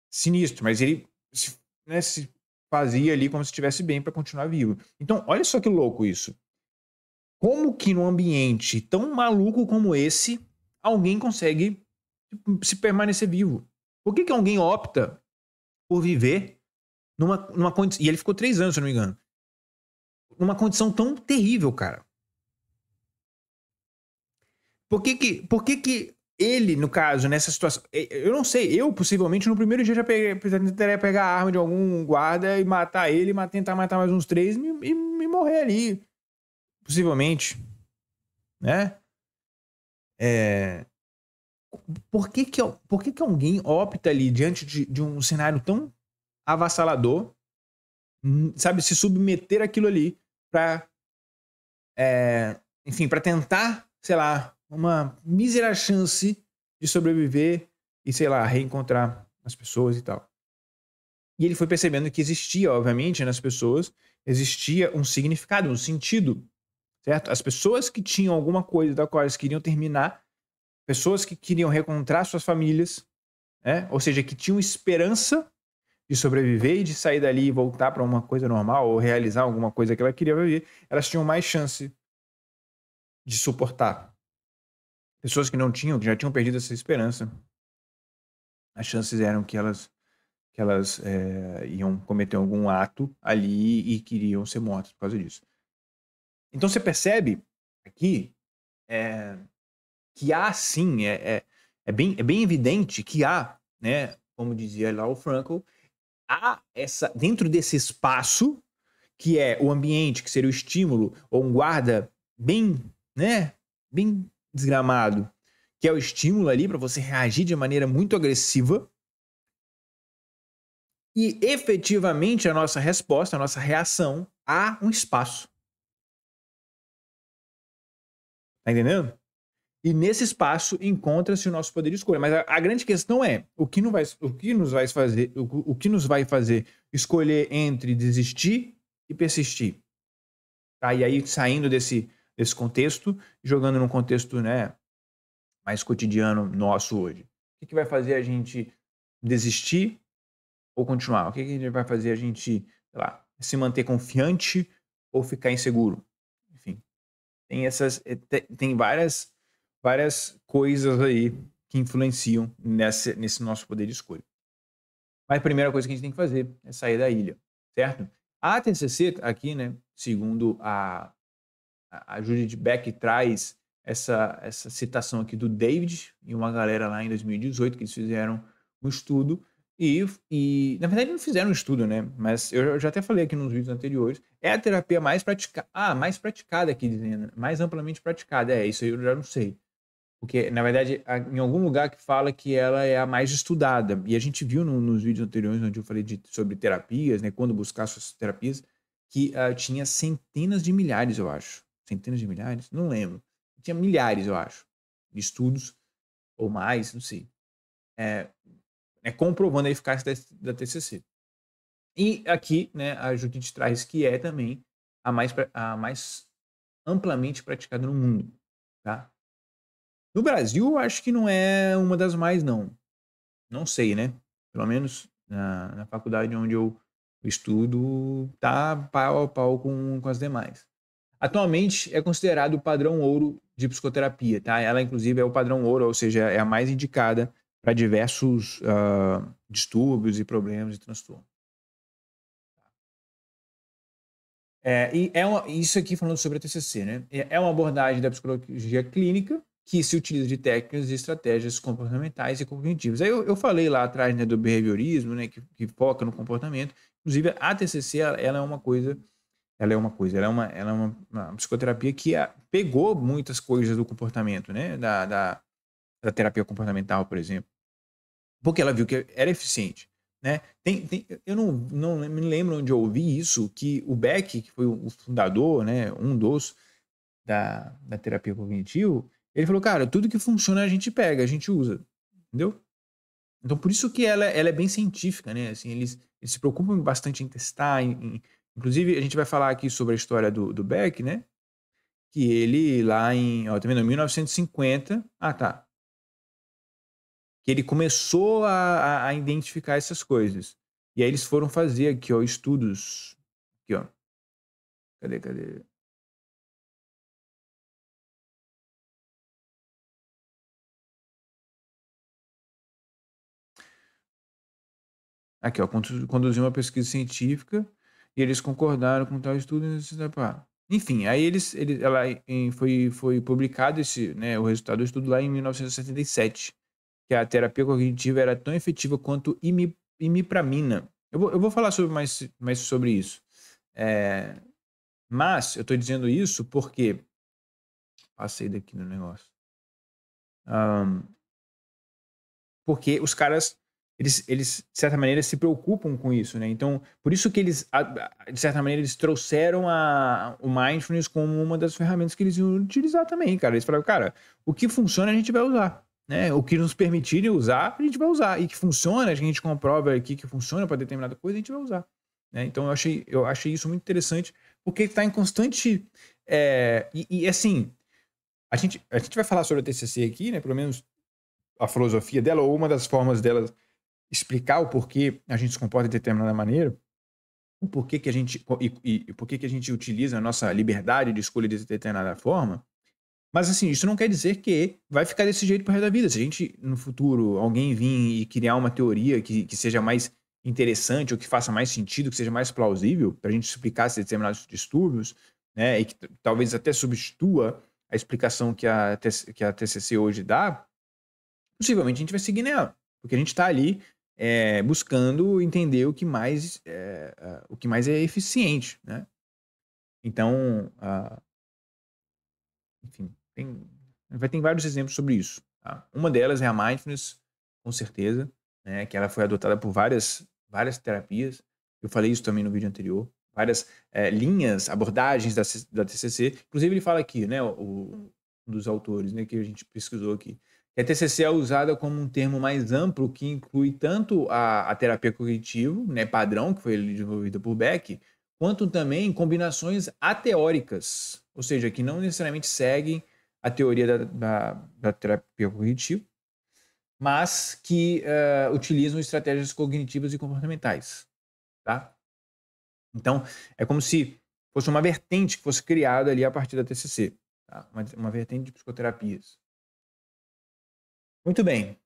sinistro, mas ele se fazia ali como se estivesse bem para continuar vivo. Então, olha só que louco isso. Como que num ambiente tão maluco como esse, alguém consegue se permanecer vivo? Por que alguém opta por viver numa condição... E ele ficou 3 anos, se eu não me engano. Numa condição tão terrível, cara. Por que ele, no caso, nessa situação... Eu não sei, eu possivelmente no primeiro dia já tentaria pegar a arma de algum guarda e matar ele, tentar matar mais uns 3 e me morrer ali. Possivelmente. Né? Por que alguém opta ali diante de um cenário tão avassalador, sabe, se submeter aquilo ali pra, enfim, pra tentar, sei lá, uma mísera chance de sobreviver e, sei lá, reencontrar as pessoas e tal. E ele foi percebendo que existia, obviamente, nas pessoas, existia um significado, um sentido, certo? As pessoas que tinham alguma coisa da qual eles queriam terminar, pessoas que queriam reencontrar suas famílias, né? Ou seja, que tinham esperança de sobreviver e de sair dali e voltar para uma coisa normal ou realizar alguma coisa que ela queria viver, elas tinham mais chance de suportar. Pessoas que não tinham, que já tinham perdido essa esperança, as chances eram que elas iam cometer algum ato ali e queriam ser mortas por causa disso. Então você percebe aqui que há sim, é bem evidente que há, né, como dizia lá o Frankl, há dentro desse espaço, que é o ambiente, que seria o estímulo, ou um guarda bem, né, bem desgramado, que é o estímulo ali para você reagir de maneira muito agressiva, e efetivamente a nossa resposta, a nossa reação, há um espaço. Tá entendendo? E nesse espaço encontra-se o nosso poder de escolha. Mas a grande questão é o que nos vai fazer escolher entre desistir e persistir. Tá? E aí, saindo desse contexto, jogando num contexto, né, mais cotidiano nosso hoje. O que vai fazer a gente desistir ou continuar? O que vai fazer a gente, sei lá, se manter confiante ou ficar inseguro? Enfim, tem várias coisas aí que influenciam nesse nosso poder de escolha. Mas a primeira coisa que a gente tem que fazer é sair da ilha, certo? A TCC aqui, né, segundo a Judith Beck traz essa citação aqui do David e uma galera lá em 2018 que eles fizeram um estudo e na verdade não fizeram um estudo, né? Mas eu já até falei aqui nos vídeos anteriores, é a terapia mais praticada, mais praticada aqui dizendo, né? Mais amplamente praticada, isso aí eu já não sei. Porque, na verdade, em algum lugar que fala que ela é a mais estudada. E a gente viu nos vídeos anteriores, onde eu falei sobre terapias, né? Quando buscar suas terapias, que tinha centenas de milhares, eu acho. Centenas de milhares? Não lembro. Tinha milhares, eu acho, de estudos, ou mais, não sei. Comprovando a eficácia da TCC. E aqui, né, a Judith traz que é também a mais amplamente praticada no mundo, tá? No Brasil, eu acho que não é uma das mais, não. Não sei, né? Pelo menos na faculdade onde eu estudo, tá pau a pau com as demais. Atualmente é considerado o padrão ouro de psicoterapia, tá? Ela, inclusive, é o padrão ouro, ou seja, é a mais indicada para diversos distúrbios e problemas de transtorno. Isso aqui falando sobre a TCC, né? É uma abordagem da psicologia clínica que se utiliza de técnicas e estratégias comportamentais e cognitivas. Aí eu falei lá atrás, né, do behaviorismo, né, que foca no comportamento. Inclusive, a TCC, ela é uma psicoterapia que pegou muitas coisas do comportamento, né, da terapia comportamental, por exemplo, porque ela viu que era eficiente. Né? Eu não me lembro onde eu ouvi isso, que o Beck, que foi o fundador, né, um dos da terapia cognitiva, ele falou, cara, tudo que funciona a gente pega, a gente usa, entendeu? Então, por isso que ela é bem científica, né? Assim, eles se preocupam bastante em testar, inclusive a gente vai falar aqui sobre a história do Beck, né? Que ele lá tá vendo, 1950, tá. Que ele começou a identificar essas coisas. E aí eles foram fazer aqui, ó, estudos. Aqui, ó. Cadê? Aqui, ó, conduziu uma pesquisa científica e eles concordaram com tal estudo. Enfim, aí foi publicado né, o resultado do estudo lá em 1977, que a terapia cognitiva era tão efetiva quanto imipramina. Eu vou falar mais sobre isso. Mas eu estou dizendo isso porque... Passei daqui no negócio. Porque os caras, eles, de certa maneira, se preocupam com isso, né? Então, por isso que eles, de certa maneira, eles trouxeram o mindfulness como uma das ferramentas que eles iam utilizar também, cara. Eles falaram, cara, o que funciona a gente vai usar, né? O que nos permitirem usar, a gente vai usar. E que funciona, a gente comprova aqui que funciona para determinada coisa, a gente vai usar. Né? Então, eu achei isso muito interessante, porque está em constante... assim, a gente vai falar sobre a TCC aqui, né? Pelo menos a filosofia dela, ou uma das formas dela explicar o porquê a gente se comporta de determinada maneira, o porquê que a gente e por que a gente utiliza a nossa liberdade de escolha de determinada forma. Mas assim, isso não quer dizer que vai ficar desse jeito pro resto da vida. Se a gente, no futuro, alguém vir e criar uma teoria que seja mais interessante, ou que faça mais sentido, que seja mais plausível, para a gente explicar esses determinados distúrbios, né, e que talvez até substitua a explicação que a TCC hoje dá, possivelmente a gente vai seguir nela, porque a gente está ali buscando entender o que mais é eficiente, né? Então, enfim, vai ter vários exemplos sobre isso. Tá? Uma delas é a mindfulness, com certeza, né, que ela foi adotada por várias terapias. Eu falei isso também no vídeo anterior. Várias linhas, abordagens da TCC. Inclusive, ele fala aqui, né, um dos autores, né, que a gente pesquisou aqui, que a TCC é usada como um termo mais amplo que inclui tanto a terapia cognitivo, né, padrão, que foi desenvolvida por Beck, quanto também combinações ateóricas, ou seja, que não necessariamente seguem a teoria da terapia cognitiva, mas que utilizam estratégias cognitivas e comportamentais, tá? Então, é como se fosse uma vertente que fosse criada ali a partir da TCC, tá? Uma vertente de psicoterapias. Muito bem.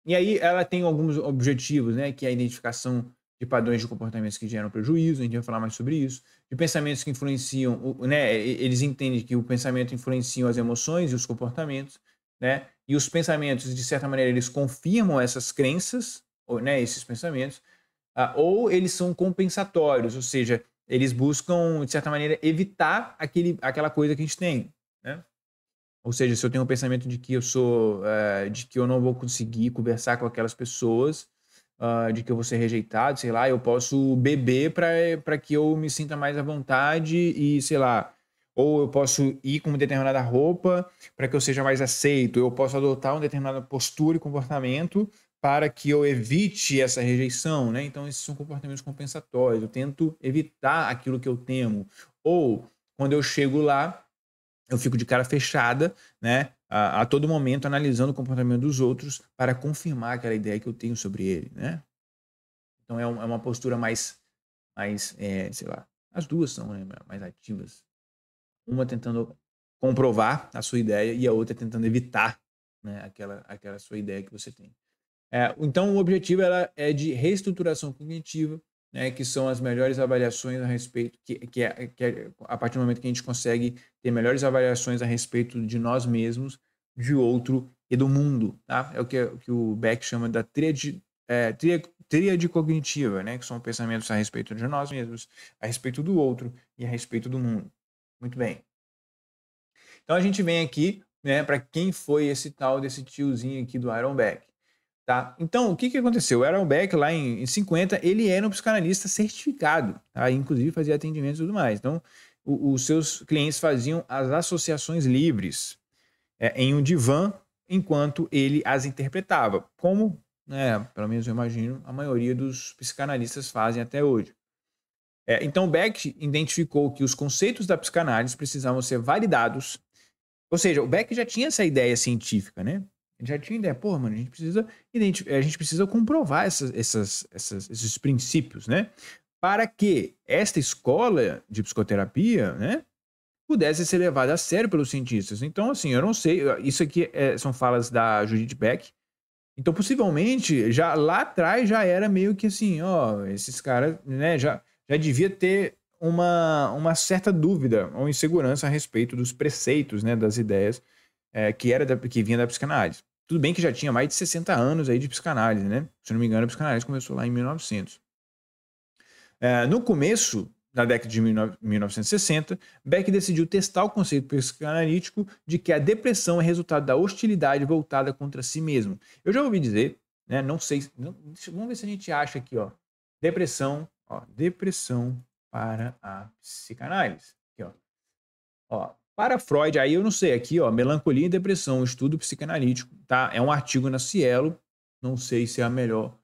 E aí ela tem alguns objetivos, né, que é a identificação de padrões de comportamentos que geram prejuízo, a gente vai falar mais sobre isso, de pensamentos que influenciam, né, eles entendem que o pensamento influencia as emoções e os comportamentos, né, e os pensamentos, de certa maneira, eles confirmam essas crenças, ou, né, esses pensamentos, ou eles são compensatórios, ou seja, eles buscam, de certa maneira, evitar aquela coisa que a gente tem, né? Ou seja, se eu tenho um pensamento de que de que eu não vou conseguir conversar com aquelas pessoas, de que eu vou ser rejeitado, sei lá, eu posso beber para que eu me sinta mais à vontade e, sei lá, ou eu posso ir com uma determinada roupa para que eu seja mais aceito, eu posso adotar uma determinada postura e comportamento para que eu evite essa rejeição, né? Então, esses são comportamentos compensatórios. Eu tento evitar aquilo que eu temo. Ou, quando eu chego lá, eu fico de cara fechada, né, a todo momento analisando o comportamento dos outros para confirmar aquela ideia que eu tenho sobre ele, né? Então é uma postura mais sei lá, as duas são, né, mais ativas. Uma tentando comprovar a sua ideia e a outra tentando evitar, né, aquela sua ideia que você tem. Então, o objetivo é de reestruturação cognitiva, né, que são as melhores avaliações a respeito, que é a partir do momento que a gente consegue ter melhores avaliações a respeito de nós mesmos, de outro e do mundo. Tá? É o que o Beck chama da tríade cognitiva, né, que são pensamentos a respeito de nós mesmos, a respeito do outro e a respeito do mundo. Muito bem. Então, a gente vem aqui, né, para quem foi esse tal desse tiozinho aqui do Aaron Beck. Tá? Então, o que aconteceu? O Aaron Beck, lá em 50, ele era um psicanalista certificado, tá? Inclusive fazia atendimento e tudo mais. Então, os seus clientes faziam as associações livres em um divã, enquanto ele as interpretava, como, né, pelo menos eu imagino, a maioria dos psicanalistas fazem até hoje. Então, Beck identificou que os conceitos da psicanálise precisavam ser validados, ou seja, o Beck já tinha essa ideia científica, né? Ele já tinha ideia, pô, mano, a gente precisa comprovar esses princípios, né? Para que esta escola de psicoterapia, né, pudesse ser levada a sério pelos cientistas. Então, assim, eu não sei, isso aqui são falas da Judith Beck. Então, possivelmente, já lá atrás já era meio que assim, ó, esses caras, né, já devia ter uma certa dúvida ou insegurança a respeito dos preceitos, né, das ideias que vinha da psicanálise. Tudo bem que já tinha mais de 60 anos aí de psicanálise, né? Se não me engano, a psicanálise começou lá em 1900. No começo da década de 1960, Beck decidiu testar o conceito psicanalítico de que a depressão é resultado da hostilidade voltada contra si mesmo. Eu já ouvi dizer, né? Não sei, vamos ver se a gente acha aqui, ó. Depressão para a psicanálise. Aqui, ó. Para Freud, aí eu não sei, aqui, ó, Melancolia e Depressão, estudo psicanalítico, tá? É um artigo na Cielo, não sei se é a melhor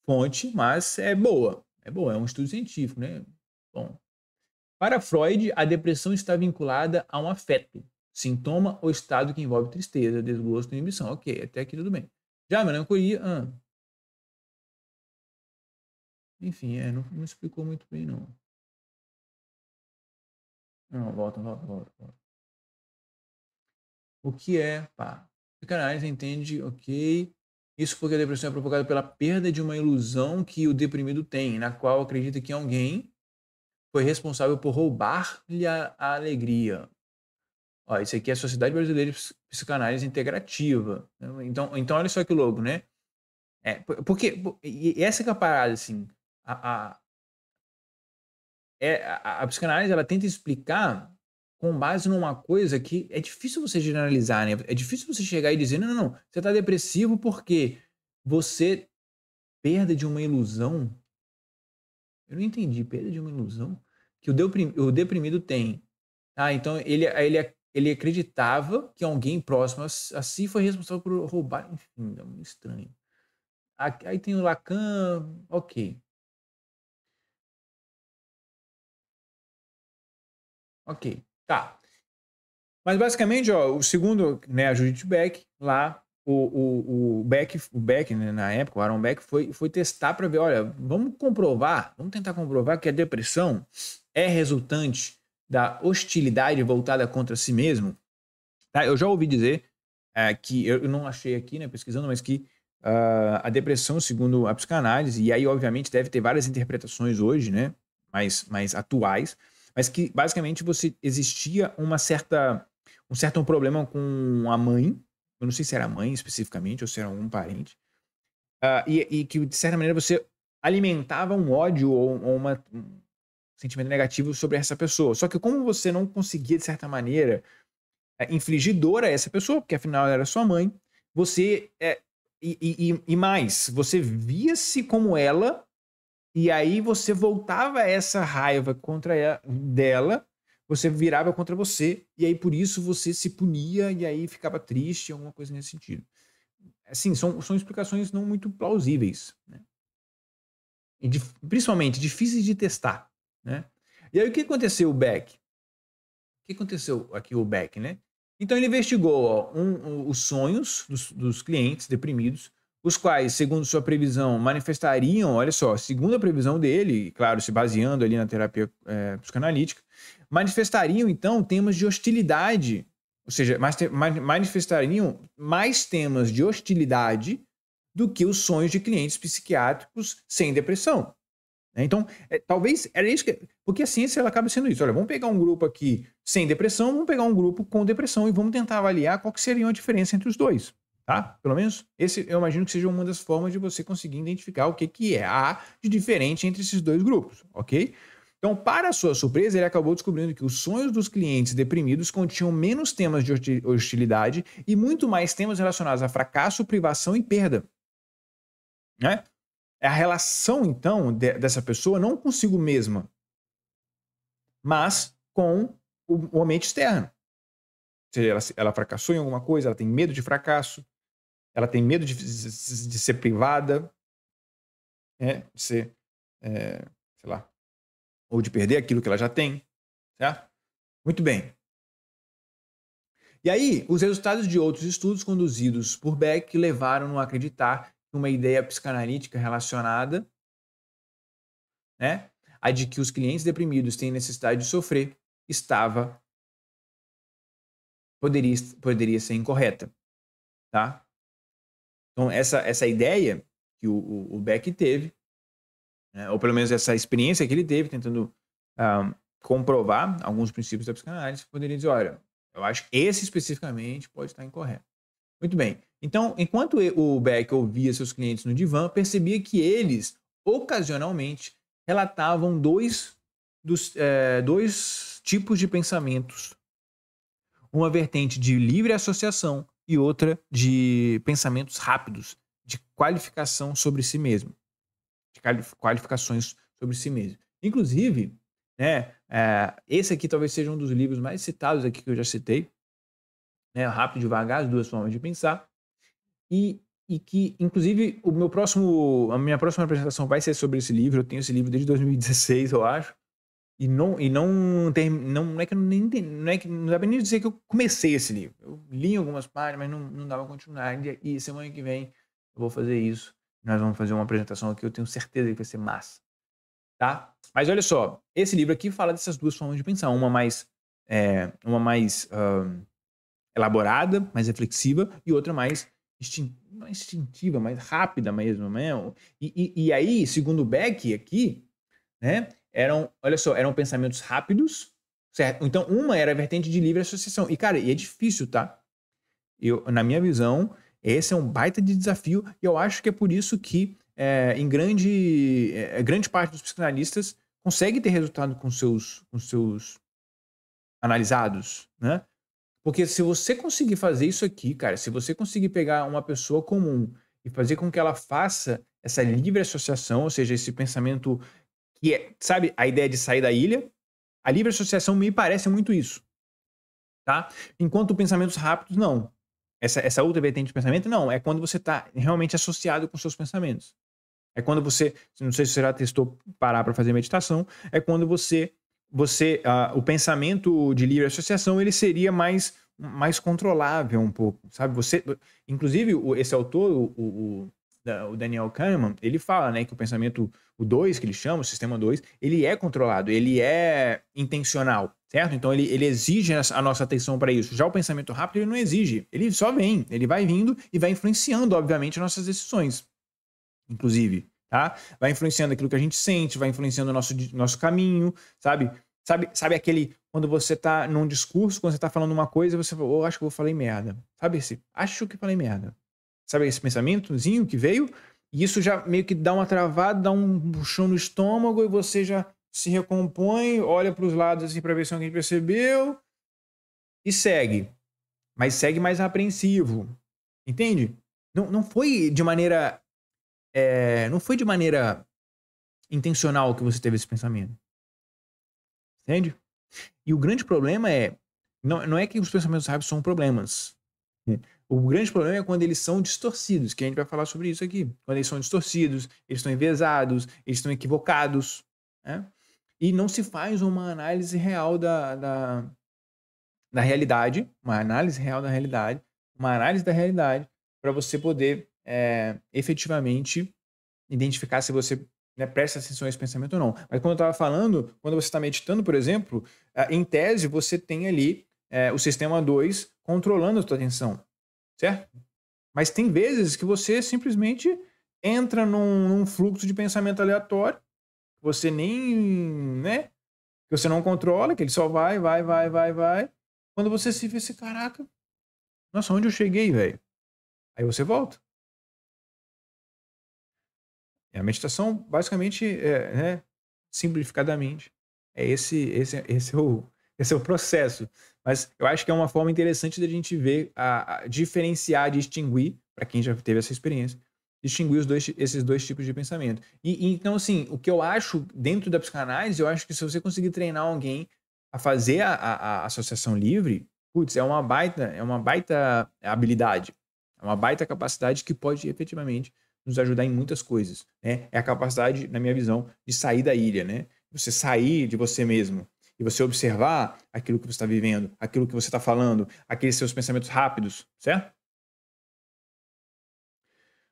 fonte, mas é boa. É boa, é um estudo científico, né? Bom. Para Freud, a depressão está vinculada a um afeto, sintoma ou estado que envolve tristeza, desgosto e inibição. Ok, até aqui tudo bem. Já a melancolia, enfim, não explicou muito bem, não. Não, volta. O que é, pá? Psicanálise entende, ok. Isso porque a depressão é provocada pela perda de uma ilusão que o deprimido tem, na qual acredita que alguém foi responsável por roubar-lhe a alegria. Ó, isso aqui é a Sociedade Brasileira de Psicanálise Integrativa. Então olha só que louco, né? Porque e essa que é a parada, assim, a psicanálise ela tenta explicar com base numa coisa que é difícil você generalizar, né? É difícil você chegar e dizer, não, não, não, você tá depressivo porque você perda de uma ilusão. Eu não entendi, perda de uma ilusão que o deprimido tem. Ah, então ele acreditava que alguém próximo a si foi responsável por roubar. Enfim, é muito estranho. Aí tem o Lacan, ok, ok, tá. Mas basicamente, ó, o segundo, né, a Judith Beck, lá, o Beck, né, na época, o Aaron Beck foi testar para ver, olha, vamos tentar comprovar que a depressão é resultante da hostilidade voltada contra si mesmo. Tá? Eu já ouvi dizer que, eu não achei aqui, né, pesquisando, mas que a depressão, segundo a psicanálise, e aí obviamente deve ter várias interpretações hoje, né, mais atuais, mas que basicamente existia um certo problema com a mãe, eu não sei se era a mãe especificamente ou se era algum parente, e que de certa maneira você alimentava um ódio ou um sentimento negativo sobre essa pessoa. Só que como você não conseguia, de certa maneira, infligir dor a essa pessoa, porque afinal ela era sua mãe, você. E mais, você via-se como ela, e aí você voltava essa raiva dela, você virava contra você, e aí por isso você se punia, e aí ficava triste, alguma coisa nesse sentido. Assim, são explicações não muito plausíveis, né? E principalmente difíceis de testar, né? E aí o que aconteceu, Beck? O que aconteceu aqui, o Beck, né? Então ele investigou ó, os sonhos dos clientes deprimidos, os quais, segundo sua previsão, manifestariam, olha só, segundo a previsão dele, claro, se baseando ali na terapia psicanalítica, manifestariam então temas de hostilidade, ou seja, manifestariam mais temas de hostilidade do que os sonhos de clientes psiquiátricos sem depressão. Então, talvez era isso que. Porque a ciência ela acaba sendo isso. Olha, vamos pegar um grupo aqui sem depressão, vamos pegar um grupo com depressão e vamos tentar avaliar qual que seria a diferença entre os dois. Tá? Pelo menos, esse eu imagino que seja uma das formas de você conseguir identificar o que há de diferente entre esses dois grupos, ok? Então, para a sua surpresa, ele acabou descobrindo que os sonhos dos clientes deprimidos continham menos temas de hostilidade e muito mais temas relacionados a fracasso, privação e perda. Né? É a relação, então, dessa pessoa não consigo mesma, mas com o ambiente externo. Ou seja, ela fracassou em alguma coisa, ela tem medo de fracasso, ela tem medo de ser privada, de ser, sei lá, ou de perder aquilo que ela já tem, certo? Muito bem. E aí, os resultados de outros estudos conduzidos por Beck levaram-no a acreditar que uma ideia psicanalítica relacionada, né, a de que os clientes deprimidos têm necessidade de sofrer, poderia ser incorreta, tá? Então, essa ideia que o Beck teve, né, ou pelo menos essa experiência que ele teve, tentando comprovar alguns princípios da psicanálise, poderia dizer, olha, eu acho que esse especificamente pode estar incorreto. Muito bem. Então, enquanto o Beck ouvia seus clientes no divã, percebia que eles, ocasionalmente, relatavam dois tipos de pensamentos. Uma vertente de livre associação e outra de pensamentos rápidos, de qualificação sobre si mesmo, de qualificações sobre si mesmo. Inclusive, né, esse aqui talvez seja um dos livros mais citados aqui que eu já citei, né, Rápido e Devagar, As Duas Formas de Pensar, e que, inclusive, a minha próxima apresentação vai ser sobre esse livro. Eu tenho esse livro desde 2016, eu acho. Não é que eu nem não dá pra nem dizer que eu comecei esse livro. Eu li algumas páginas, mas não dava continuidade. E semana que vem eu vou fazer isso. Nós vamos fazer uma apresentação aqui, eu tenho certeza que vai ser massa, tá? Mas olha só, esse livro aqui fala dessas duas formas de pensar, uma mais elaborada, mais reflexiva, e outra mais instintiva, mais rápida mesmo. E aí, segundo o Beck aqui, né, eram pensamentos rápidos, certo? Então, uma era a vertente de livre associação. E, cara, e é difícil, tá? Na minha visão, esse é um baita de desafio, e eu acho que é por isso que grande parte dos psicanalistas consegue ter resultado com seus analisados, né? Porque se você conseguir fazer isso aqui, cara, se você conseguir pegar uma pessoa comum e fazer com que ela faça essa livre associação, ou seja, esse pensamento que é, sabe, a ideia de sair da ilha, a livre associação me parece muito isso, tá? Enquanto pensamentos rápidos, não. Essa outra vertente de pensamento, não. É quando você está realmente associado com seus pensamentos. É quando você, não sei se você já testou parar para fazer meditação, é quando o pensamento de livre associação, ele seria mais controlável um pouco, sabe? Inclusive, esse autor, o Daniel Kahneman, ele fala, né, que o pensamento, o 2, que ele chama, o sistema 2, ele é controlado, ele é intencional, certo? Então, ele exige a nossa atenção para isso. Já o pensamento rápido, ele não exige, ele só vem, ele vai vindo e vai influenciando, obviamente, nossas decisões, inclusive, tá? Vai influenciando aquilo que a gente sente, vai influenciando o nosso caminho, sabe? Sabe aquele, quando você tá num discurso, quando você tá falando uma coisa, você fala, acho que eu falei merda. Sabe esse, acho que falei merda. Sabe esse pensamentozinho que veio? E isso já meio que dá uma travada, dá um puxão no estômago e você já se recompõe, olha para os lados assim para ver se alguém percebeu e segue. Mas segue mais apreensivo. Entende? Não foi de maneira não foi de maneira intencional que você teve esse pensamento. Entende? E o grande problema não é que os pensamentos rápidos são problemas. Né? O grande problema é quando eles são distorcidos, que a gente vai falar sobre isso aqui. Quando eles são distorcidos, eles estão enviesados, eles estão equivocados. Né? E não se faz uma análise real da realidade, uma análise real da realidade, uma análise da realidade, para você poder efetivamente identificar se você, né, presta atenção a esse pensamento ou não. Mas como eu estava falando, quando você está meditando, por exemplo, em tese você tem ali o sistema 2 controlando a sua atenção, certo? Mas tem vezes que você simplesmente entra num fluxo de pensamento aleatório, você nem, né, que você não controla, que ele só vai. Quando você se vê assim, caraca, nossa, onde eu cheguei, velho? Aí você volta. A meditação, basicamente, né, simplificadamente, esse é o processo. Mas eu acho que é uma forma interessante da gente ver, diferenciar, distinguir, para quem já teve essa experiência, distinguir esses dois tipos de pensamento. Então, assim, o que eu acho dentro da psicanálise, eu acho que se você conseguir treinar alguém a fazer a associação livre, putz, é uma baita habilidade, é uma baita capacidade que pode efetivamente nos ajudar em muitas coisas, né? É a capacidade, na minha visão, de sair da ilha, né? Você sair de você mesmo e você observar aquilo que você está vivendo, aquilo que você está falando, aqueles seus pensamentos rápidos, certo?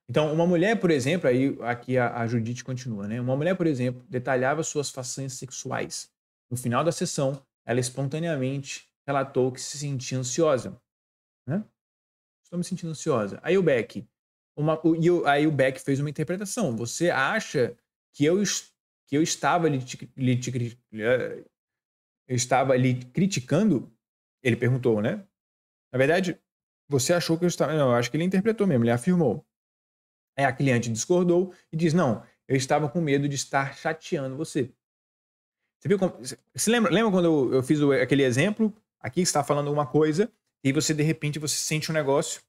Então, uma mulher, por exemplo, aí aqui a Judite continua, né? Uma mulher, por exemplo, detalhava suas façanhas sexuais. No final da sessão, ela espontaneamente relatou que se sentia ansiosa, né? Estou me sentindo ansiosa. Aí o Beck, aí o Beck fez uma interpretação. Você acha que eu estava eu estava lhe criticando? Ele perguntou, né? Na verdade, você achou que eu estava. Não, eu acho que ele interpretou mesmo, ele afirmou. Aí a cliente discordou e diz: não, eu estava com medo de estar chateando você. Você viu como. Você lembra quando eu fiz aquele exemplo? Aqui você está falando alguma coisa, e você, de repente, você sente um negócio.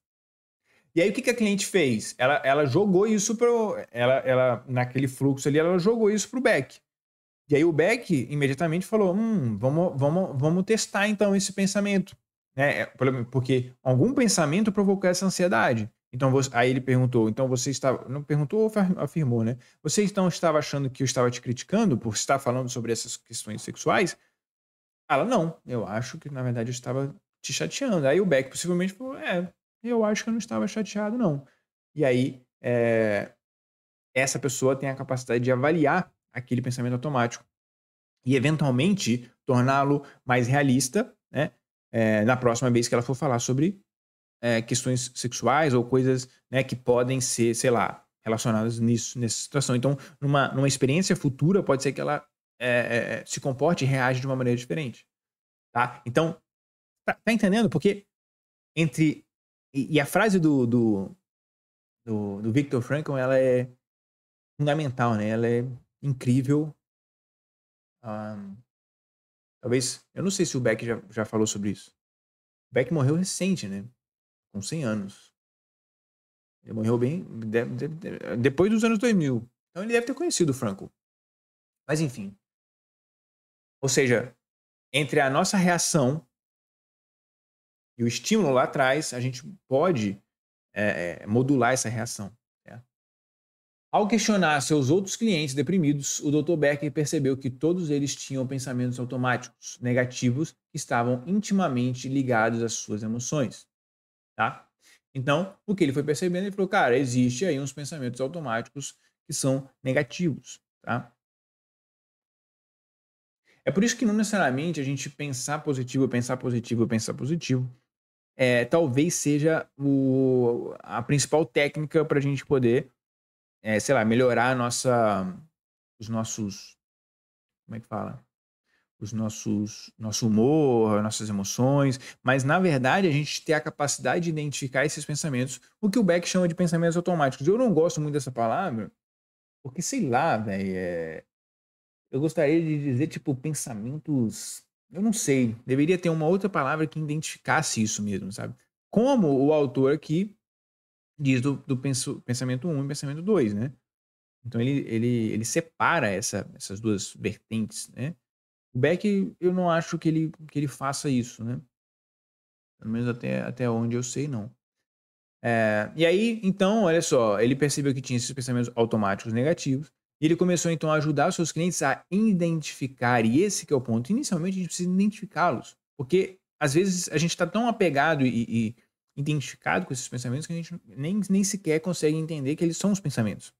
E aí o que a cliente fez? Ela jogou isso ela naquele fluxo ali, ela jogou isso pro Beck. E aí o Beck imediatamente falou: vamos testar então esse pensamento, né? Porque algum pensamento provocou essa ansiedade. Então aí ele perguntou: então você estava, não perguntou ou afirmou, né? Você então estava achando que eu estava te criticando por estar falando sobre essas questões sexuais? Ela: não, eu acho que na verdade eu estava te chateando. Aí o Beck possivelmente falou: eu acho que eu não estava chateado, não. E aí, essa pessoa tem a capacidade de avaliar aquele pensamento automático e, eventualmente, torná-lo mais realista, né? Na próxima vez que ela for falar sobre questões sexuais ou coisas, né, que podem ser, sei lá, relacionadas nessa situação. Então, numa experiência futura, pode ser que ela se comporte e reage de uma maneira diferente. tá? Então, tá entendendo? Porque entre... E a frase do Viktor Frankl, ela é fundamental, né? Ela é incrível. Talvez... Eu não sei se o Beck já falou sobre isso. O Beck morreu recente, né? Com 100 anos. Ele morreu bem... depois dos anos 2000. Então ele deve ter conhecido o Frankl. Mas enfim. Ou seja, entre a nossa reação e o estímulo lá atrás, a gente pode modular essa reação. Né? Ao questionar seus outros clientes deprimidos, o Dr. Becker percebeu que todos eles tinham pensamentos automáticos negativos que estavam intimamente ligados às suas emoções. Tá? Então, o que ele foi percebendo, ele falou, cara, existe aí uns pensamentos automáticos que são negativos. Tá? É por isso que não necessariamente a gente pensar positivo, talvez seja a principal técnica para a gente poder, sei lá, melhorar os nossos, como é que fala? Nosso humor, nossas emoções, mas na verdade a gente ter a capacidade de identificar esses pensamentos, o que o Beck chama de pensamentos automáticos. Eu não gosto muito dessa palavra, porque sei lá, velho, eu gostaria de dizer, tipo, pensamentos. Eu não sei. Deveria ter uma outra palavra que identificasse isso mesmo, sabe? Como o autor aqui diz do pensamento 1 e pensamento 2, né? Então ele separa essas duas vertentes, né? O Beck, eu não acho que ele faça isso, né? Pelo menos até onde eu sei, não. E aí, então, olha só, ele percebeu que tinha esses pensamentos automáticos negativos e ele começou, então, a ajudar os seus clientes a identificar, e esse que é o ponto. Inicialmente, a gente precisa identificá-los, porque, às vezes, a gente está tão apegado e identificado com esses pensamentos que a gente nem sequer consegue entender que eles são os pensamentos,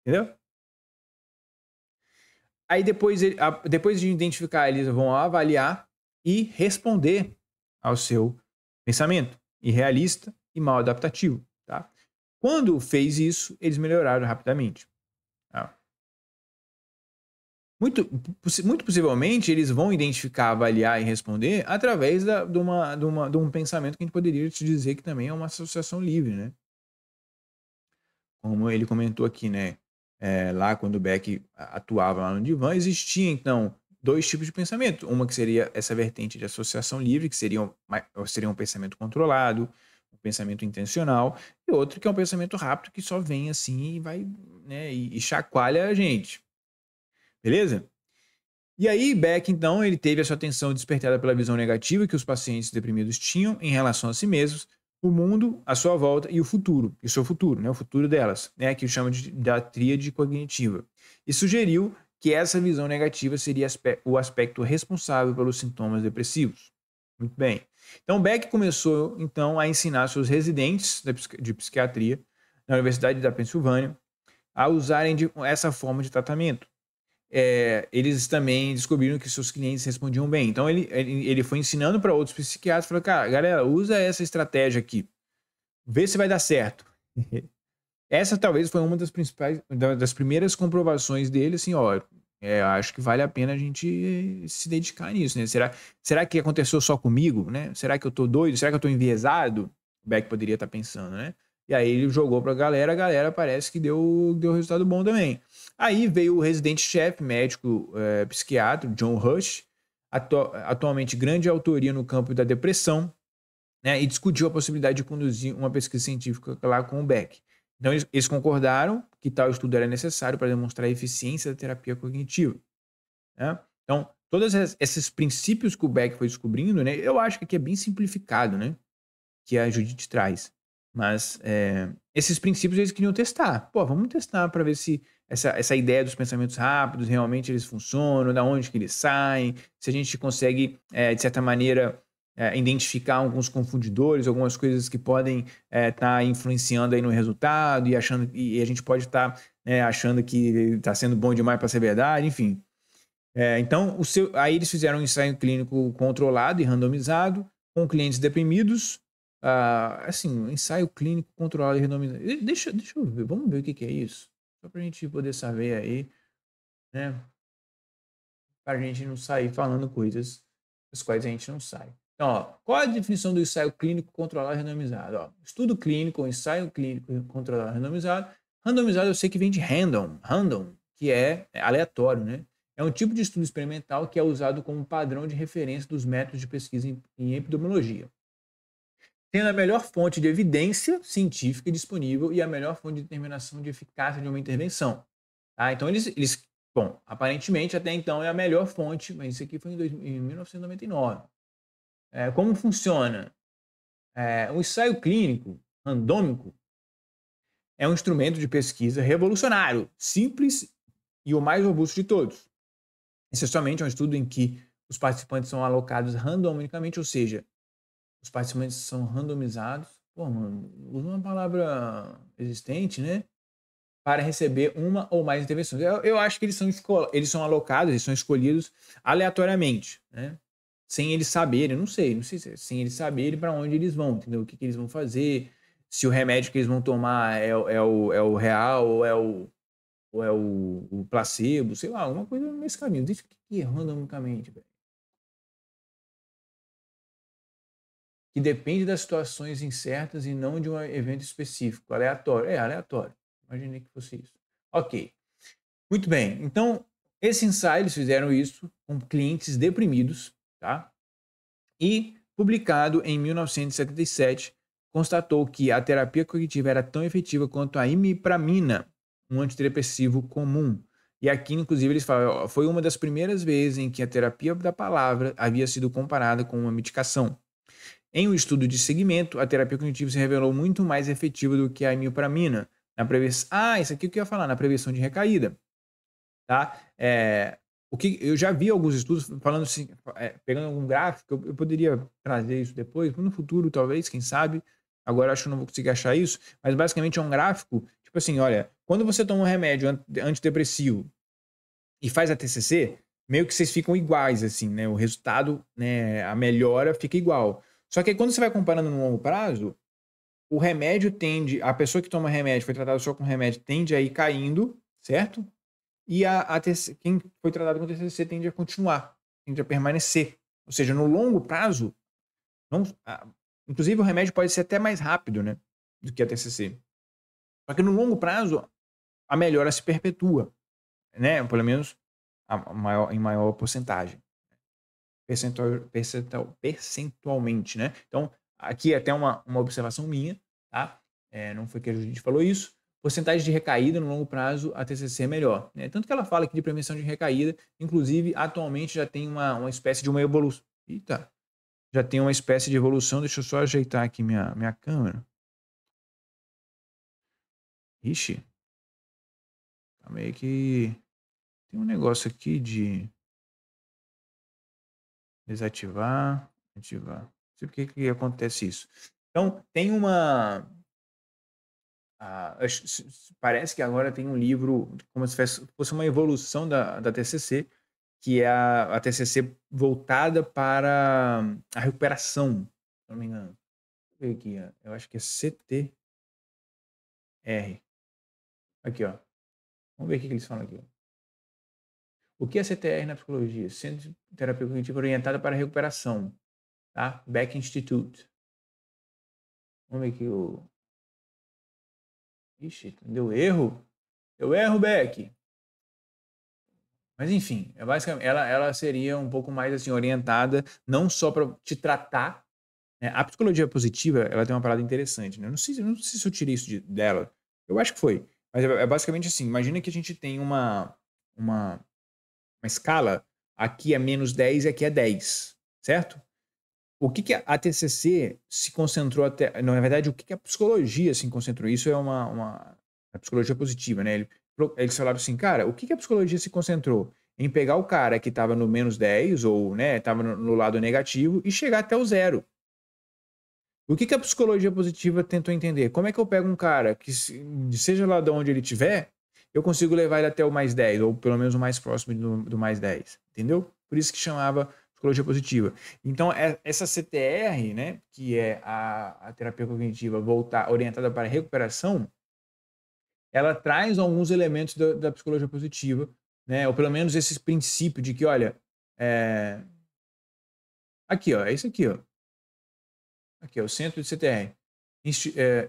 entendeu? Aí, depois de identificar, eles vão avaliar e responder ao seu pensamento irrealista e mal adaptativo, tá? Quando fez isso, eles melhoraram rapidamente. Tá? Muito possivelmente, eles vão identificar, avaliar e responder através de um pensamento que a gente poderia te dizer que também é uma associação livre, né? Como ele comentou aqui, né? Lá quando o Beck atuava lá no divã, existia, então, dois tipos de pensamento. Uma que seria essa vertente de associação livre, que seria um pensamento controlado, um pensamento intencional, e outro que é um pensamento rápido que só vem assim e vai, né, e chacoalha a gente. Beleza? E aí, Beck, então, ele teve a sua atenção despertada pela visão negativa que os pacientes deprimidos tinham em relação a si mesmos, o mundo, a sua volta e o futuro, e o seu futuro, né, o futuro delas, né, que chama da tríade cognitiva. E sugeriu que essa visão negativa seria o aspecto responsável pelos sintomas depressivos. Muito bem. Então, Beck começou, então, a ensinar seus residentes de psiquiatria na Universidade da Pensilvânia a usarem essa forma de tratamento. Eles também descobriram que seus clientes respondiam bem. Então, ele foi ensinando para outros psiquiatras, falou, cara, galera, usa essa estratégia aqui, vê se vai dar certo. Essa talvez foi uma das principais, das primeiras comprovações dele, assim, ó, acho que vale a pena a gente se dedicar nisso, né? Será que aconteceu só comigo, né? Será que eu tô doido? Será que eu tô enviesado? O Beck poderia estar pensando, né? E aí ele jogou pra galera, a galera parece que deu resultado bom também. Aí veio o residente-chefe, médico psiquiatra, John Rush, atualmente grande autoria no campo da depressão, né? E discutiu a possibilidade de conduzir uma pesquisa científica lá com o Beck. Então, eles concordaram que tal estudo era necessário para demonstrar a eficiência da terapia cognitiva. Né? Então, todos esses princípios que o Beck foi descobrindo, né, eu acho que aqui é bem simplificado, né, que a Judith traz. Mas esses princípios eles queriam testar. Pô, vamos testar para ver se essa ideia dos pensamentos rápidos realmente eles funcionam, da onde que eles saem, se a gente consegue, de certa maneira, identificar alguns confundidores, algumas coisas que podem estar influenciando aí no resultado e a gente pode estar achando que está sendo bom demais para ser verdade, enfim. Então, aí eles fizeram um ensaio clínico controlado e randomizado com clientes deprimidos. Assim, um ensaio clínico controlado e randomizado. Deixa eu ver, vamos ver o que é isso. Só para a gente poder saber aí, né? Para a gente não sair falando coisas das quais a gente não sai. Então, ó, qual a definição do ensaio clínico controlado e randomizado? Ó, estudo clínico ou ensaio clínico controlado e randomizado. Randomizado eu sei que vem de random, que é aleatório, né? É um tipo de estudo experimental que é usado como padrão de referência dos métodos de pesquisa em epidemiologia, tendo a melhor fonte de evidência científica disponível e a melhor fonte de determinação de eficácia de uma intervenção. Tá? Então, bom, aparentemente até então é a melhor fonte, mas isso aqui foi em 1999. Como funciona? O ensaio clínico randômico é um instrumento de pesquisa revolucionário, simples e o mais robusto de todos. Essencialmente é um estudo em que os participantes são alocados randomicamente, ou seja, os participantes são randomizados. Pô, mano, usa uma palavra existente, né? Para receber uma ou mais intervenções. Eu acho que eles são alocados, eles são escolhidos aleatoriamente, né? Sem eles saberem, não sei se sem eles saberem para onde eles vão, entendeu? O que, que eles vão fazer, se o remédio que eles vão tomar é o real ou é o placebo, sei lá, alguma coisa nesse caminho. Deixa que é randomicamente, velho. Que depende das situações incertas e não de um evento específico, aleatório. É, aleatório. Imaginei que fosse isso. Ok. Muito bem. Então, esse ensaio, eles fizeram isso com clientes deprimidos, tá? E, publicado em 1977, constatou que a terapia cognitiva era tão efetiva quanto a imipramina, um antidepressivo comum. E aqui, inclusive, eles falam, foi uma das primeiras vezes em que a terapia da palavra havia sido comparada com uma medicação. Em um estudo de segmento, a terapia cognitiva se revelou muito mais efetiva do que a imipramina na prevenção. Isso aqui que eu ia falar, na prevenção de recaída, tá? O que eu já vi alguns estudos falando assim, pegando algum gráfico, eu poderia trazer isso depois, no futuro talvez, quem sabe. Agora acho que não vou conseguir achar isso, mas basicamente é um gráfico, tipo assim, olha, quando você toma um remédio antidepressivo e faz a TCC, meio que vocês ficam iguais, assim, né? O resultado, né, a melhora fica igual. Só que aí, quando você vai comparando no longo prazo, o remédio a pessoa que toma remédio, foi tratada só com remédio, tende a ir caindo, certo? E quem foi tratado com TCC tende a continuar, tende a permanecer. Ou seja, no longo prazo, não, inclusive o remédio pode ser até mais rápido, né, do que a TCC. Só que no longo prazo, a melhora se perpetua, né? Pelo menos em maior porcentagem. Percentualmente, né? Então, aqui é até uma observação minha, tá? Não foi que a gente falou isso. Porcentagem de recaída no longo prazo, a TCC é melhor, né? Tanto que ela fala aqui de prevenção de recaída, inclusive, atualmente já tem uma espécie de uma evolução. Eita! Já tem uma espécie de evolução. Deixa eu só ajeitar aqui minha câmera. Ixi. Tá meio que... Tem um negócio aqui de desativar, ativar. Não sei por que acontece isso. Então, tem uma... parece que agora tem um livro, como se fosse uma evolução da TCC, que é a TCC voltada para a recuperação, se não me engano. Deixa eu ver aqui, eu acho que é CTR. Aqui, ó. Vamos ver o que eles falam aqui. O que é CTR na psicologia? Centro de Terapia Cognitiva Orientada para a Recuperação. Tá? Beck Institute. Vamos ver aqui o... Ixi, deu erro? Deu erro, Beck. Mas enfim, basicamente, ela seria um pouco mais assim, orientada não só para te tratar, né? A psicologia positiva, ela tem uma parada interessante, né? Não sei se eu tirei isso dela. Eu acho que foi. Mas é basicamente assim, imagina que a gente tem uma escala, aqui é -10 e aqui é 10, certo? O que a TCC se concentrou até... Não, na verdade, o que a psicologia se concentrou? Isso é a psicologia positiva, né? Eles falaram assim, cara, o que a psicologia se concentrou? Em pegar o cara que estava no -10 ou, né, estava no lado negativo e chegar até o zero. O que a psicologia positiva tentou entender? Como é que eu pego um cara que, seja lá de onde ele estiver, eu consigo levar ele até o +10, ou pelo menos o mais próximo do +10, entendeu? Por isso que chamava psicologia positiva. Então, essa CTR, né, que é a terapia cognitiva orientada para a recuperação, ela traz alguns elementos da psicologia positiva, né, ou pelo menos esse princípio de que, olha, Aqui, ó, é isso aqui, ó. Aqui, ó, o centro de CTR.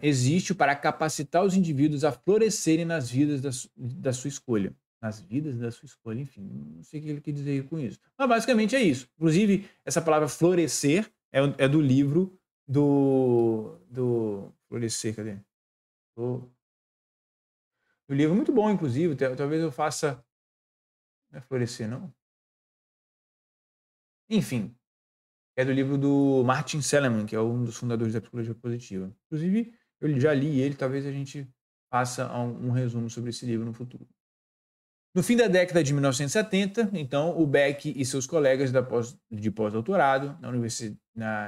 Existe para capacitar os indivíduos a florescerem nas vidas da sua escolha. Nas vidas da sua escolha, enfim, não sei o que ele quer dizer com isso. Mas basicamente é isso. Inclusive, essa palavra florescer é do livro do Florescer, cadê? Do livro muito bom, inclusive. Talvez eu faça. Não é florescer, não? Enfim, é do livro do Martin Seligman, que é um dos fundadores da psicologia positiva. Inclusive, eu já li ele, talvez a gente faça um resumo sobre esse livro no futuro. No fim da década de 1970, então, o Beck e seus colegas de pós-doutorado na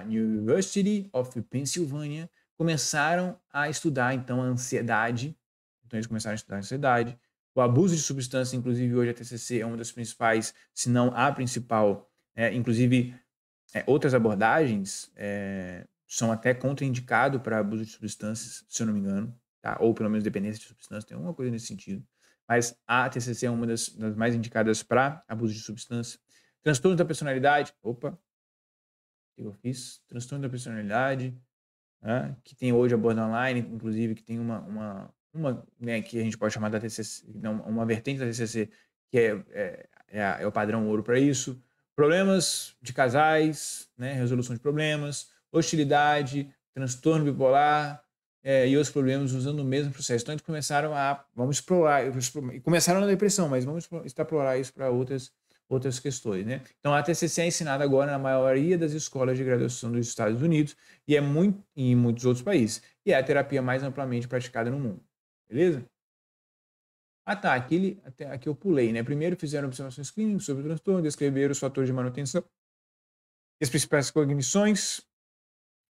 University of Pennsylvania começaram a estudar, então, a ansiedade. Então, eles começaram a estudar a ansiedade. O abuso de substância, inclusive, hoje a TCC é uma das principais, se não a principal. Inclusive, outras abordagens são até contraindicado para abuso de substâncias, se eu não me engano, tá? Ou pelo menos dependência de substâncias, tem alguma coisa nesse sentido. Mas a TCC é uma das mais indicadas para abuso de substância. Transtorno da personalidade, opa, o que eu fiz? Transtorno da personalidade, né? Que tem hoje a borderline, inclusive, que tem uma né, que a gente pode chamar da TCC, uma vertente da TCC, que é o padrão ouro para isso. Problemas de casais, né, resolução de problemas, hostilidade, transtorno bipolar e outros problemas usando o mesmo processo. Então, eles começaram vamos explorar, começaram na depressão, mas vamos explorar isso para outras questões, né? Então, a TCC é ensinada agora na maioria das escolas de graduação dos Estados Unidos e em muitos outros países. E é a terapia mais amplamente praticada no mundo. Beleza? Tá. Aqui eu pulei, né? Primeiro fizeram observações clínicas sobre o transtorno, descreveram os fatores de manutenção e as principais cognições,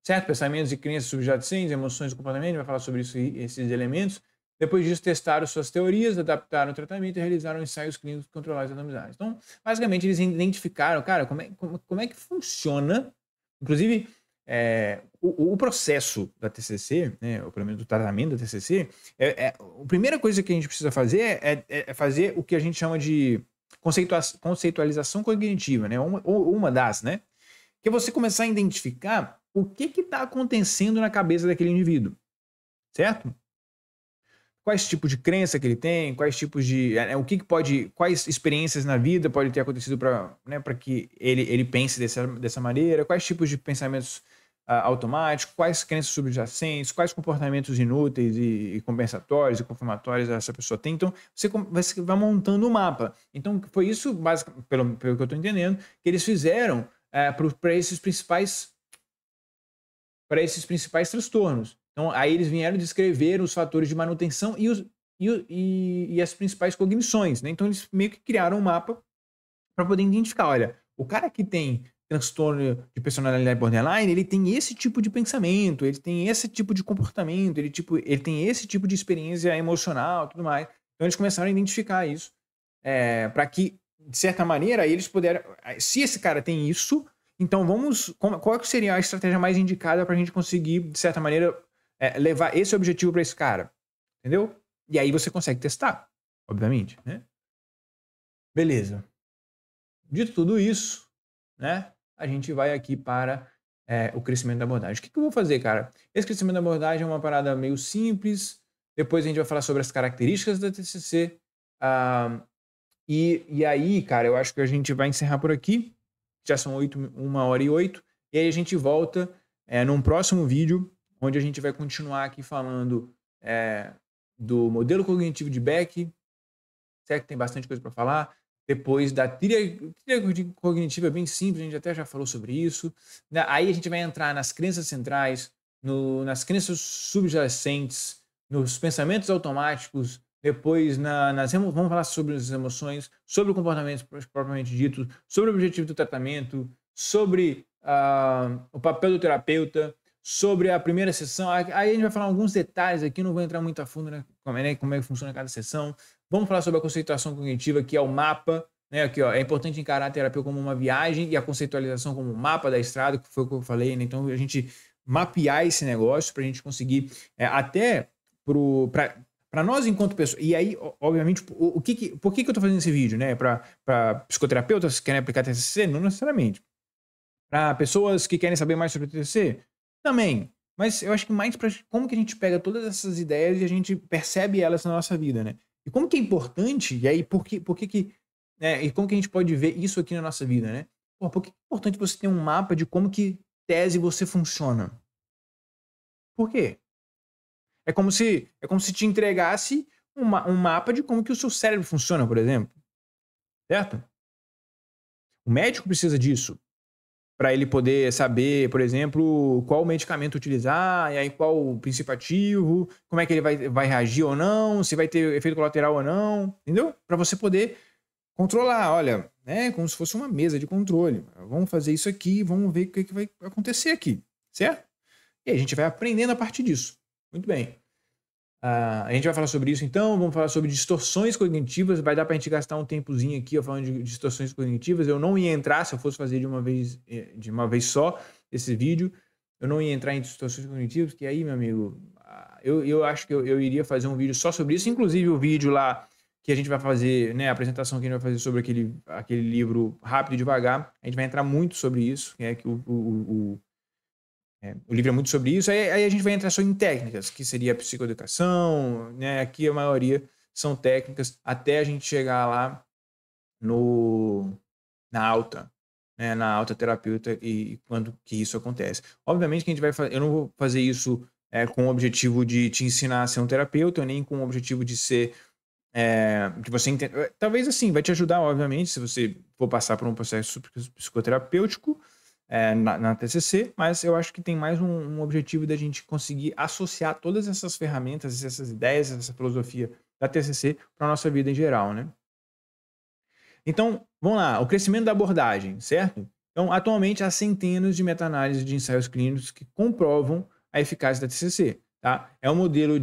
certo? Pensamentos e crenças subjacentes, emoções e comportamento, vai falar sobre isso, esses elementos. Depois disso, testaram suas teorias, adaptaram o tratamento e realizaram ensaios clínicos controlados e randomizados. Então, basicamente, eles identificaram, cara, como é que funciona, inclusive, o processo da TCC, né, ou pelo menos do tratamento da TCC, a primeira coisa que a gente precisa fazer é fazer o que a gente chama de conceitualização cognitiva, né, uma das, né, que é você começar a identificar o que está acontecendo na cabeça daquele indivíduo, certo? Quais tipos de crença que ele tem, quais tipos de, quais experiências na vida pode ter acontecido para que ele pense dessa maneira, quais tipos de pensamentos automáticos, quais crenças subjacentes, quais comportamentos inúteis e compensatórios e confirmatórios essa pessoa tem. Então, você vai montando um mapa. Então, foi isso, basicamente, pelo que eu estou entendendo, que eles fizeram para esses principais transtornos. Então, aí eles vieram descrever os fatores de manutenção e as principais cognições, né? Então, eles meio que criaram um mapa para poder identificar, olha, o cara que tem transtorno de personalidade borderline, ele tem esse tipo de pensamento, ele tem esse tipo de comportamento, ele tem esse tipo de experiência emocional, tudo mais. Então, eles começaram a identificar isso para que, de certa maneira, eles puderam, se esse cara tem isso, então qual seria a estratégia mais indicada para a gente conseguir, de certa maneira, levar esse objetivo para esse cara, entendeu? E aí você consegue testar, obviamente, né? Beleza. Dito tudo isso, né? A gente vai aqui para o crescimento da abordagem. O que eu vou fazer, cara? Esse crescimento da abordagem é uma parada meio simples. Depois a gente vai falar sobre as características da TCC. E aí, cara, eu acho que a gente vai encerrar por aqui. Já são 1h08. E aí a gente volta num próximo vídeo, onde a gente vai continuar aqui falando do modelo cognitivo de Beck, certo? Que tem bastante coisa para falar. Depois da trilha cognitiva bem simples, a gente até já falou sobre isso. Aí a gente vai entrar nas crenças centrais, nas crenças subjacentes, nos pensamentos automáticos, depois vamos falar sobre as emoções, sobre o comportamento propriamente dito, sobre o objetivo do tratamento, sobre o papel do terapeuta, sobre a primeira sessão. Aí a gente vai falar alguns detalhes aqui, não vou entrar muito a fundo, né, como é que funciona cada sessão. Vamos falar sobre a conceituação cognitiva, que é o mapa, né? Aqui, ó, é importante encarar a terapia como uma viagem e a conceitualização como um mapa da estrada, que foi o que eu falei, né? Então, a gente mapear esse negócio para a gente conseguir até para nós enquanto pessoas. E aí, obviamente, por que eu estou fazendo esse vídeo, né? Para psicoterapeutas que querem aplicar TCC? Não necessariamente. Para pessoas que querem saber mais sobre o TCC? Também. Mas eu acho que mais para como que a gente pega todas essas ideias e a gente percebe elas na nossa vida, né? E como que é importante, e aí por que e como que a gente pode ver isso aqui na nossa vida, né? Pô, por que é importante você ter um mapa de como que tese você funciona? Por quê? É como se te entregasse um mapa de como que o seu cérebro funciona, por exemplo, certo? O médico precisa disso. Para ele poder saber, por exemplo, qual medicamento utilizar, e aí qual o princípio ativo, como é que ele vai reagir ou não, se vai ter efeito colateral ou não, entendeu? Para você poder controlar, olha, né, como se fosse uma mesa de controle. Vamos fazer isso aqui, vamos ver o que vai acontecer aqui, certo? E aí a gente vai aprendendo a partir disso. Muito bem. A gente vai falar sobre isso então, vamos falar sobre distorções cognitivas, vai dar para a gente gastar um tempozinho aqui falando de distorções cognitivas. Eu não ia entrar, se eu fosse fazer de uma vez só esse vídeo, eu não ia entrar em distorções cognitivas, que aí, meu amigo, eu acho que eu iria fazer um vídeo só sobre isso, inclusive o vídeo lá que a gente vai fazer, né, a apresentação que a gente vai fazer sobre aquele livro Rápido e Devagar, a gente vai entrar muito sobre isso, que o livro é muito sobre isso. Aí a gente vai entrar só em técnicas, que seria a psicoeducação, né? Aqui a maioria são técnicas, até a gente chegar lá no, na alta, né? Na alta terapeuta e quando que isso acontece. Obviamente que a gente vai fazer, eu não vou fazer isso com o objetivo de te ensinar a ser um terapeuta, nem com o objetivo de ser de você entender. Talvez assim, vai te ajudar, obviamente, se você for passar por um processo psicoterapêutico, na TCC, mas eu acho que tem mais um objetivo da gente conseguir associar todas essas ferramentas, essas ideias, essa filosofia da TCC para a nossa vida em geral, né? Então, vamos lá, o crescimento da abordagem, certo? Então, atualmente há centenas de meta-análises de ensaios clínicos que comprovam a eficácia da TCC, tá? É um modelo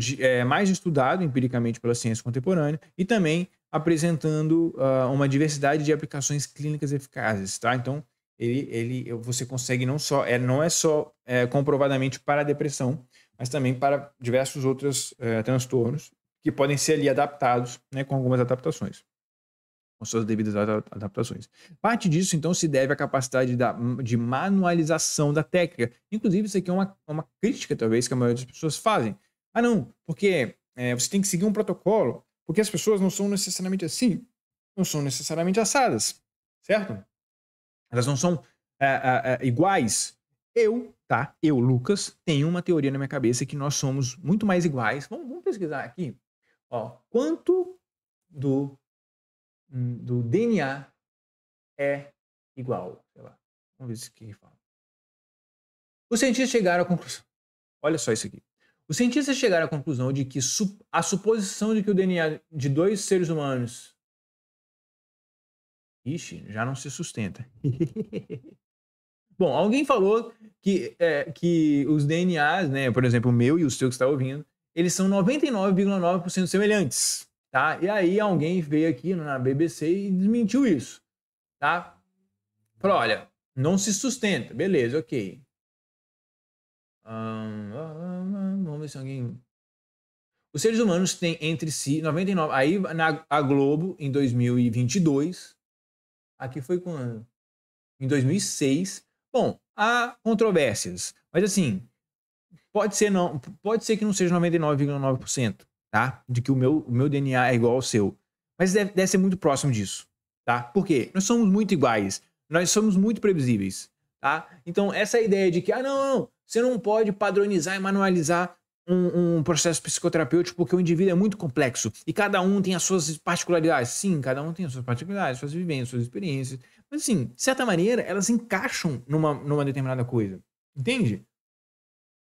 mais estudado empiricamente pela ciência contemporânea e também apresentando uma diversidade de aplicações clínicas eficazes, tá? Então, você consegue não é só comprovadamente para a depressão, mas também para diversos outros transtornos que podem ser ali adaptados, né, com algumas adaptações, com suas devidas adaptações. Parte disso, então, se deve à capacidade de manualização da técnica. Inclusive, isso aqui é uma crítica, talvez, que a maioria das pessoas fazem. Ah, não, porque você tem que seguir um protocolo, porque as pessoas não são necessariamente assim, não são necessariamente assadas, certo? Elas não são iguais. Eu, Lucas, tenho uma teoria na minha cabeça que nós somos muito mais iguais. Vamos pesquisar aqui. Ó, quanto do DNA é igual? Sei lá. Vamos ver se aqui fala. Os cientistas chegaram à conclusão. Olha só isso aqui. Os cientistas chegaram à conclusão de que a suposição de que o DNA de dois seres humanos. Ixi, já não se sustenta. Bom, alguém falou que os DNAs, né, por exemplo, o meu e o seu que está ouvindo, eles são 99,9% semelhantes, tá? E aí alguém veio aqui na BBC e desmentiu isso, tá? Falou, olha, não se sustenta. Beleza, ok. Vamos ver se alguém... Os seres humanos têm entre si 99... Aí a Globo, em 2022, aqui foi quando? Em 2006. Bom, há controvérsias, mas assim, pode ser que não seja 99,9%, tá? De que o meu DNA é igual ao seu. Mas deve ser muito próximo disso, tá? Por quê? Nós somos muito iguais, nós somos muito previsíveis, tá? Então, essa ideia de que, não, você não pode padronizar e manualizar um processo psicoterapêutico porque o indivíduo é muito complexo e cada um tem as suas particularidades. Sim, cada um tem as suas particularidades, suas vivências, suas experiências. Mas, assim, de certa maneira, elas encaixam numa determinada coisa. Entende?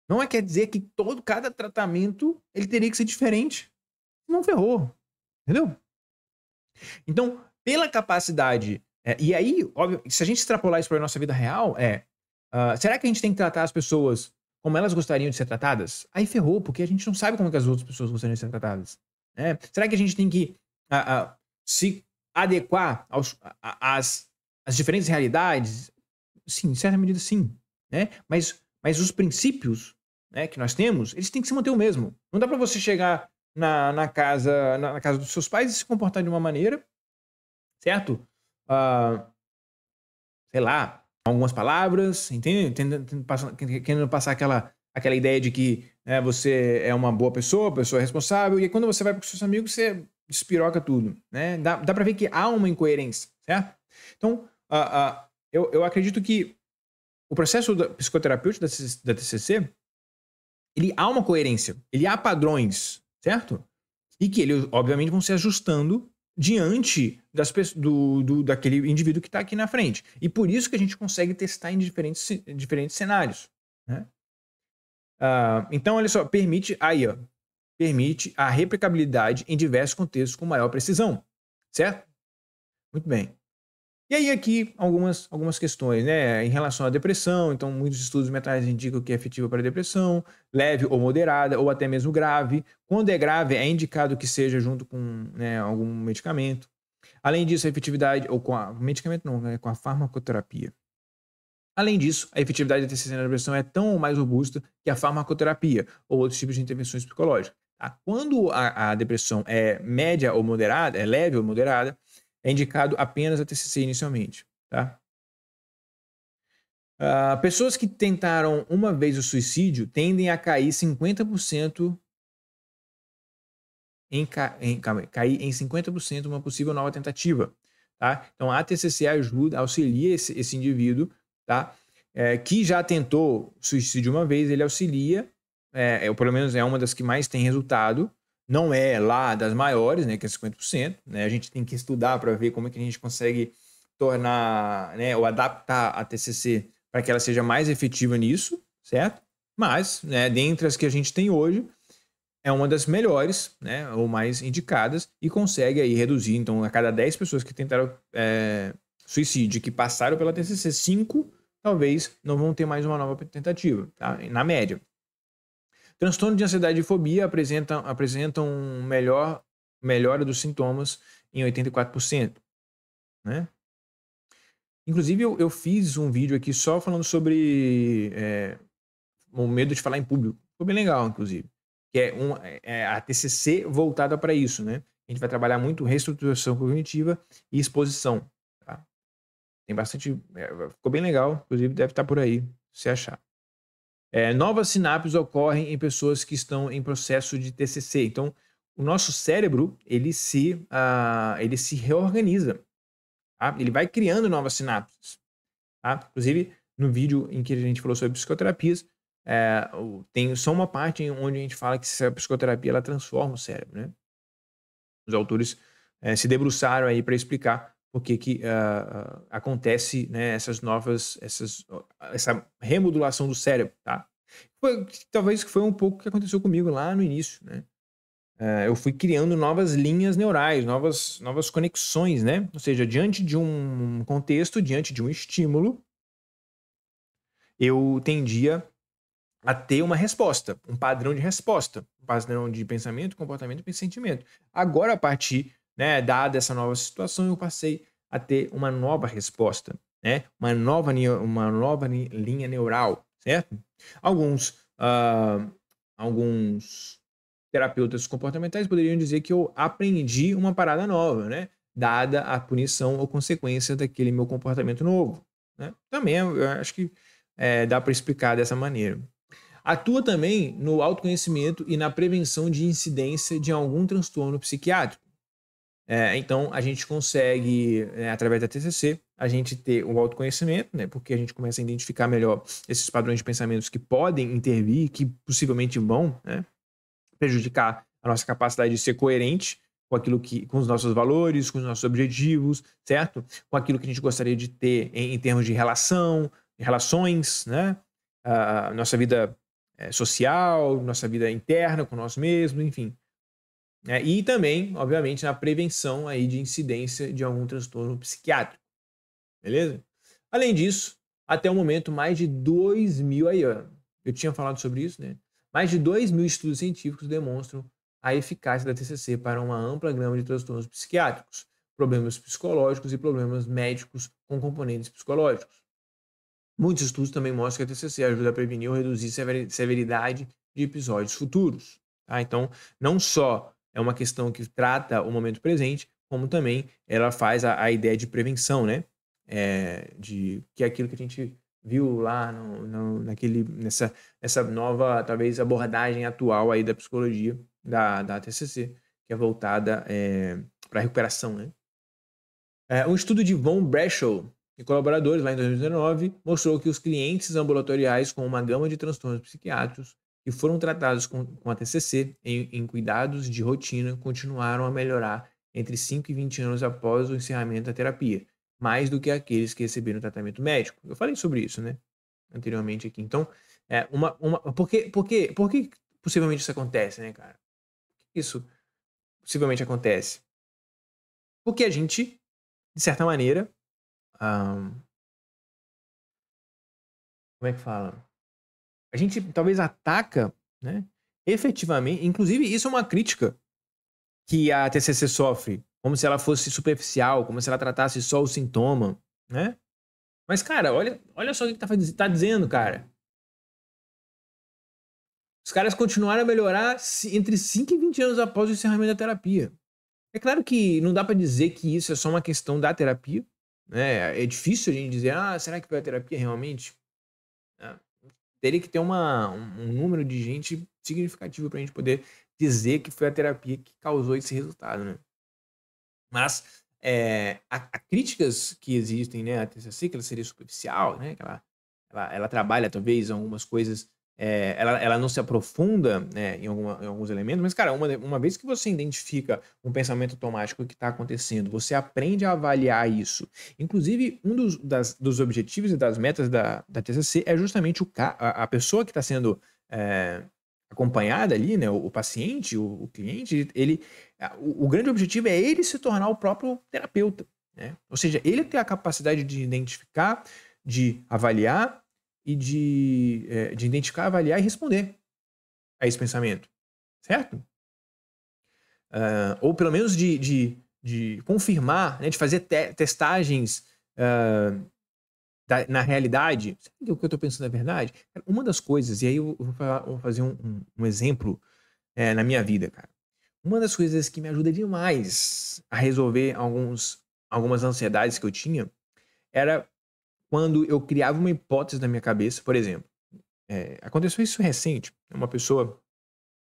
Não quer dizer que cada tratamento ele teria que ser diferente. Não ferrou. Entendeu? Então, pela capacidade... e aí, óbvio, se a gente extrapolar isso para a nossa vida real, será que a gente tem que tratar as pessoas como elas gostariam de ser tratadas? Aí ferrou, porque a gente não sabe como que as outras pessoas gostariam de ser tratadas. Né? Será que a gente tem que se adequar às diferentes realidades? Sim, em certa medida sim. Né? Mas os princípios, né, que nós temos, eles têm que se manter o mesmo. Não dá para você chegar na casa dos seus pais e se comportar de uma maneira, certo? Sei lá, algumas palavras, entende? Querendo passar aquela ideia de que, né, você é uma boa pessoa responsável, e quando você vai para os seus amigos, você despiroca tudo, né? Dá para ver que há uma incoerência, certo? Então, eu acredito que o processo psicoterapêutico da TCC, ele há uma coerência, ele há padrões, certo? E que eles, obviamente, vão se ajustando diante daquele indivíduo que está aqui na frente. E por isso que a gente consegue testar em diferentes cenários, né? Então, olha só, permite a replicabilidade em diversos contextos com maior precisão, certo? Muito bem. E aí aqui algumas questões, né, em relação à depressão. Então muitos estudos metais indicam que é efetiva para a depressão, leve ou moderada, ou até mesmo grave. Quando é grave, é indicado que seja junto com, né, algum medicamento. Além disso, a efetividade, ou com a medicamento não, né, com a farmacoterapia. Além disso, a efetividade da TCC na depressão é tão ou mais robusta que a farmacoterapia ou outros tipos de intervenções psicológicas. Tá? Quando a depressão é média ou moderada, é leve ou moderada, é indicado apenas a TCC inicialmente. Tá? Pessoas que tentaram uma vez o suicídio tendem a cair 50% cair em 50% uma possível nova tentativa. Tá? Então a TCC auxilia esse indivíduo, tá? Que já tentou suicídio uma vez, ele auxilia, ou pelo menos é uma das que mais tem resultado, não é lá das maiores, né, que é 50%, né? A gente tem que estudar para ver como é que a gente consegue tornar, né, ou adaptar a TCC para que ela seja mais efetiva nisso, certo? Mas, né, dentre as que a gente tem hoje, é uma das melhores, né, ou mais indicadas, e consegue aí reduzir. Então, a cada 10 pessoas que tentaram suicídio, que passaram pela TCC, 5 talvez não vão ter mais uma nova tentativa, tá? Na média. Transtorno de ansiedade e fobia apresentam melhora dos sintomas em 84%, né? Inclusive, eu fiz um vídeo aqui só falando sobre o medo de falar em público. Ficou bem legal, inclusive. Que é a TCC voltada para isso, né? A gente vai trabalhar muito reestruturação cognitiva e exposição. Tá? Tem bastante. Ficou bem legal, inclusive deve estar por aí, se achar. Novas sinapses ocorrem em pessoas que estão em processo de TCC. Então, o nosso cérebro ele se reorganiza. Tá? Ele vai criando novas sinapses. Tá? Inclusive, no vídeo em que a gente falou sobre psicoterapias, tem só uma parte onde a gente fala que a psicoterapia ela transforma o cérebro, né? Os autores se debruçaram aí para explicar por que acontece, né, essa remodulação do cérebro, tá? Talvez foi um pouco o que aconteceu comigo lá no início, né? Eu fui criando novas linhas neurais, novas conexões, né? Ou seja, diante de um contexto, diante de um estímulo, eu tendia a ter uma resposta, um padrão de resposta, um padrão de pensamento, comportamento e sentimento. Agora, a partir, né, dada essa nova situação, eu passei a ter uma nova resposta, né? Uma nova linha neural, certo? Alguns terapeutas comportamentais poderiam dizer que eu aprendi uma parada nova, né? Dada a punição ou consequência daquele meu comportamento novo, né? Também eu acho que dá para explicar dessa maneira. Atua também no autoconhecimento e na prevenção de incidência de algum transtorno psiquiátrico. Então, a gente consegue, através da TCC, a gente ter o autoconhecimento, né, porque a gente começa a identificar melhor esses padrões de pensamentos que podem intervir, que possivelmente vão, né, prejudicar a nossa capacidade de ser coerente com os nossos valores, com os nossos objetivos, certo? Com aquilo que a gente gostaria de ter em termos de relações, né? Nossa vida social, nossa vida interna com nós mesmos, enfim. E também, obviamente, na prevenção aí de incidência de algum transtorno psiquiátrico. Beleza? Além disso, até o momento, mais de 2.000 aí, ó, eu tinha falado sobre isso, né? Mais de 2.000 estudos científicos demonstram a eficácia da TCC para uma ampla gama de transtornos psiquiátricos, problemas psicológicos e problemas médicos com componentes psicológicos. Muitos estudos também mostram que a TCC ajuda a prevenir ou reduzir severidade de episódios futuros. Tá? Então, não só é uma questão que trata o momento presente, como também ela faz a ideia de prevenção, né? que é aquilo que a gente viu lá nessa nova, talvez, abordagem atual aí da psicologia, da TCC, que é voltada para a recuperação, né? Um estudo de Von Breschel e colaboradores, lá em 2019, mostrou que os clientes ambulatoriais com uma gama de transtornos psiquiátricos que foram tratados com a TCC em cuidados de rotina continuaram a melhorar entre 5 e 20 anos após o encerramento da terapia, mais do que aqueles que receberam tratamento médico. Eu falei sobre isso, né, anteriormente aqui. Então, por que possivelmente isso acontece, né, cara? Isso possivelmente acontece? Porque a gente, de certa maneira, ah, como é que fala? A gente talvez ataca, né, efetivamente, inclusive isso é uma crítica que a TCC sofre, como se ela fosse superficial, como se ela tratasse só o sintoma, né? Mas, cara, olha só o que tá dizendo, cara. Os caras continuaram a melhorar entre 5 e 20 anos após o encerramento da terapia. É claro que não dá pra dizer que isso é só uma questão da terapia, né? É difícil a gente dizer, será que foi a terapia realmente? É, teria que ter um número de gente significativo pra gente poder dizer que foi a terapia que causou esse resultado, né? Mas há críticas que existem, né, à TCC, que ela seria superficial, né, que ela trabalha talvez algumas coisas, ela não se aprofunda, né, em alguns elementos, mas, cara, uma vez que você identifica um pensamento automático que está acontecendo, você aprende a avaliar isso. Inclusive, dos objetivos e das metas da TCC é justamente a pessoa que está sendo acompanhada ali, né, o paciente, o cliente, o grande objetivo é ele se tornar o próprio terapeuta, né? Ou seja, ele ter a capacidade de identificar, de avaliar e de identificar, avaliar e responder a esse pensamento, certo? Ou pelo menos de confirmar, né, de fazer testagens na realidade. Sabe o que eu estou pensando é verdade? Uma das coisas, e aí eu vou fazer um exemplo na minha vida, cara. Uma das coisas que me ajuda demais a resolver algumas ansiedades que eu tinha era quando eu criava uma hipótese na minha cabeça. Por exemplo, aconteceu isso recente. Uma pessoa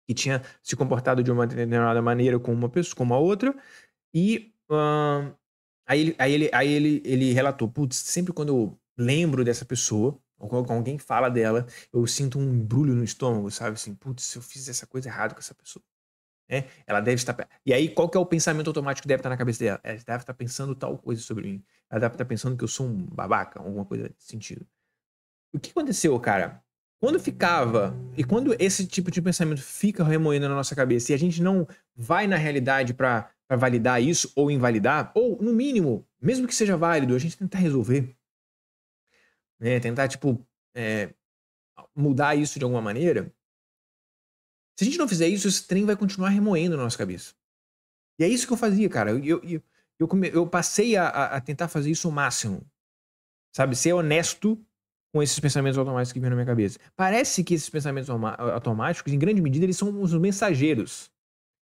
que tinha se comportado de uma determinada maneira com uma pessoa, com uma outra, e aí ele relatou: putz, sempre quando eu lembro dessa pessoa, ou quando alguém fala dela, eu sinto um embrulho no estômago, sabe? Assim, putz, eu fiz essa coisa errada com essa pessoa. Ela deve estar. E aí, qual que é o pensamento automático que deve estar na cabeça dela? Ela deve estar pensando tal coisa sobre mim. Ela deve estar pensando que eu sou um babaca, alguma coisa nesse sentido. O que aconteceu, cara? Quando esse tipo de pensamento fica remoendo na nossa cabeça e a gente não vai na realidade para validar isso ou invalidar, ou no mínimo, mesmo que seja válido, a gente tentar resolver, né? Tentar, tipo, mudar isso de alguma maneira. Se a gente não fizer isso, esse trem vai continuar remoendo na nossa cabeça. E é isso que eu fazia, cara. Eu passei a tentar fazer isso o máximo. Sabe? Ser honesto com esses pensamentos automáticos que vêm na minha cabeça. Parece que esses pensamentos automáticos, em grande medida, eles são os mensageiros.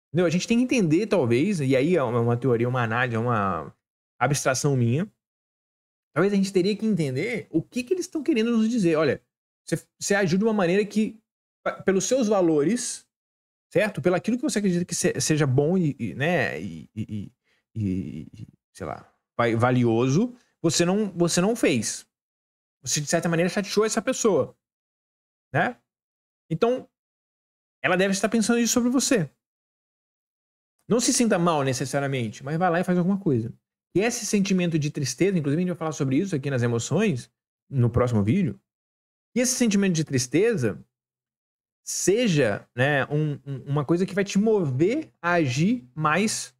Entendeu? A gente tem que entender, talvez, e aí é uma teoria, uma análise, é uma abstração minha. Talvez a gente teria que entender o que eles estão querendo nos dizer. Olha, você agiu de uma maneira que, pelos seus valores, certo? Pelo aquilo que você acredita que seja bom né, sei lá, valioso, você não fez. Você, de certa maneira, chateou essa pessoa, né? Então, ela deve estar pensando isso sobre você. Não se sinta mal necessariamente, mas vai lá e faz alguma coisa. E esse sentimento de tristeza, inclusive a gente vai falar sobre isso aqui nas emoções, no próximo vídeo. E esse sentimento de tristeza seja, né, uma coisa que vai te mover a agir mais,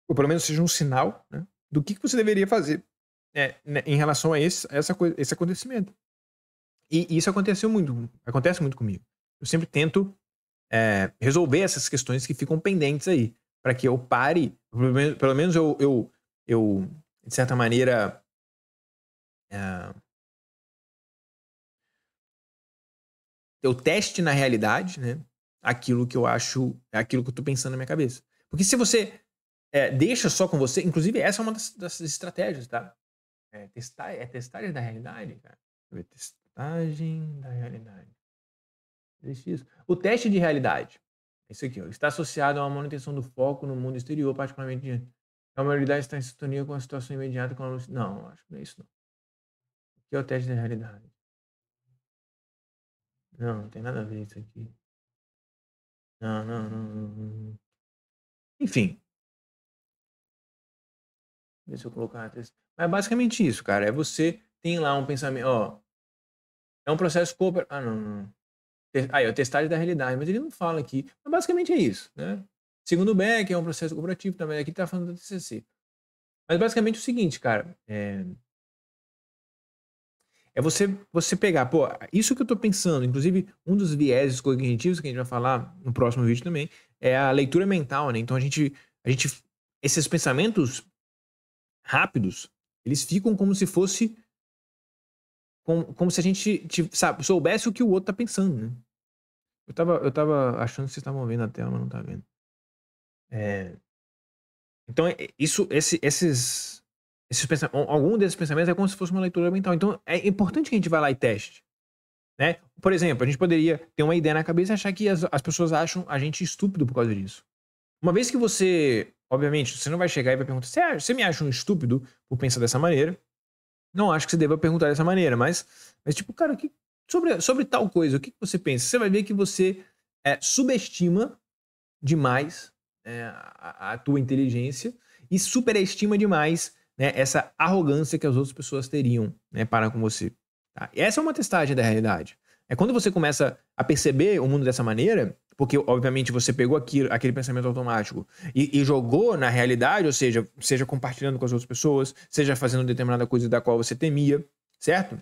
ou pelo menos seja um sinal, né, do que você deveria fazer né, em relação a esse acontecimento. E isso acontece muito comigo. Eu sempre tento resolver essas questões que ficam pendentes aí, para que eu pare, pelo menos eu de certa maneira, eu teste na realidade, né, aquilo que eu acho, aquilo que eu tô pensando na minha cabeça. Porque se você deixa só com você. Inclusive, essa é uma das estratégias, tá? Testagem da realidade, cara. Deixa eu ver, testagem da realidade. Existe isso. O teste de realidade. Isso aqui, ó. Está associado a uma manutenção do foco no mundo exterior, particularmente. A maioridade está em sintonia com a situação imediata com a luz. Não, acho que não é isso, não. O que é o teste da realidade? Não, não tem nada a ver isso aqui. Não, não, não, não, não. Enfim. Deixa eu colocar. Mas é basicamente isso, cara. É você tem lá um pensamento. Ó, é um processo cooperativo. Ah, não, não. Aí, a testagem da realidade, mas ele não fala aqui. Mas basicamente é isso, né? Segundo o Beck, é um processo cooperativo também. Aqui tá falando do TCC. Mas basicamente é o seguinte, cara. É você pegar, pô, isso que eu tô pensando, inclusive um dos vieses cognitivos que a gente vai falar no próximo vídeo também, é a leitura mental, né? Então esses pensamentos rápidos, eles ficam como se fosse, como se a gente, sabe, soubesse o que o outro tá pensando, né? Eu tava achando que vocês estavam vendo a tela, mas não tá vendo. Então, esses pensamentos, algum desses pensamentos é como se fosse uma leitura mental. Então, é importante que a gente vá lá e teste, né? Por exemplo, a gente poderia ter uma ideia na cabeça e achar que as pessoas acham a gente estúpido por causa disso. Uma vez que você, obviamente, você não vai chegar e vai perguntar, você me acha um estúpido por pensar dessa maneira? Não acho que você deva perguntar dessa maneira, mas tipo, cara, sobre tal coisa, o que você pensa? Você vai ver que você subestima demais a tua inteligência e superestima demais, né, essa arrogância que as outras pessoas teriam, né, para com você. Tá? E essa é uma testagem da realidade. É quando você começa a perceber o mundo dessa maneira, porque obviamente você pegou aquele pensamento automático e jogou na realidade, ou seja compartilhando com as outras pessoas, seja fazendo determinada coisa da qual você temia, certo?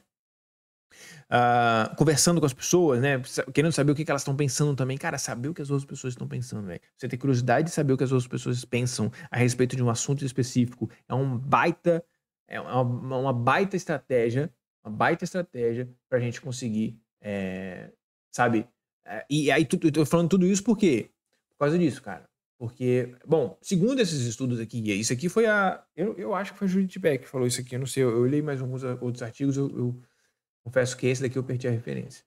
Conversando com as pessoas, né? Querendo saber o que elas estão pensando também. Cara, saber o que as outras pessoas estão pensando, velho. Você ter curiosidade de saber o que as outras pessoas pensam a respeito de um assunto específico uma baita estratégia, pra gente conseguir, sabe? E aí, eu tô falando tudo isso por quê? Por causa disso, cara. Porque, bom, segundo esses estudos aqui, e isso aqui foi eu acho que foi a Judith Beck que falou isso aqui, eu não sei, eu li mais alguns outros artigos, eu confesso que esse daqui eu perdi a referência.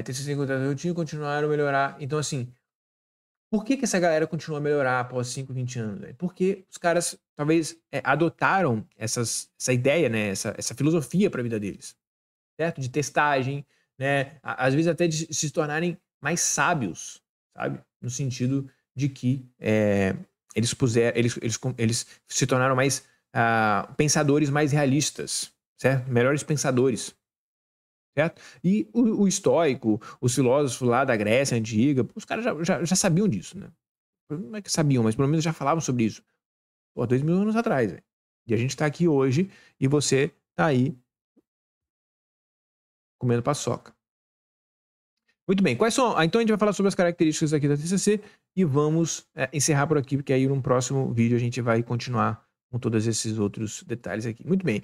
TCC encontrado rotina continuaram a melhorar. Então, assim, por que essa galera continua a melhorar após 5, 20 anos? Véio? Porque os caras talvez adotaram essa ideia, né? Essa filosofia para a vida deles, certo? De testagem, né? Às vezes até de se tornarem mais sábios, sabe? No sentido de que eles se tornaram mais pensadores mais realistas, certo? Melhores pensadores. Certo? E o estoico, os filósofos lá da Grécia Antiga, os caras já sabiam disso, né? Não é que sabiam, mas pelo menos já falavam sobre isso. Pô, 2000 anos atrás, velho. E a gente tá aqui hoje e você tá aí comendo paçoca. Muito bem, quais são? Então a gente vai falar sobre as características aqui da TCC e vamos encerrar por aqui, porque aí no próximo vídeo a gente vai continuar com todos esses outros detalhes aqui. Muito bem,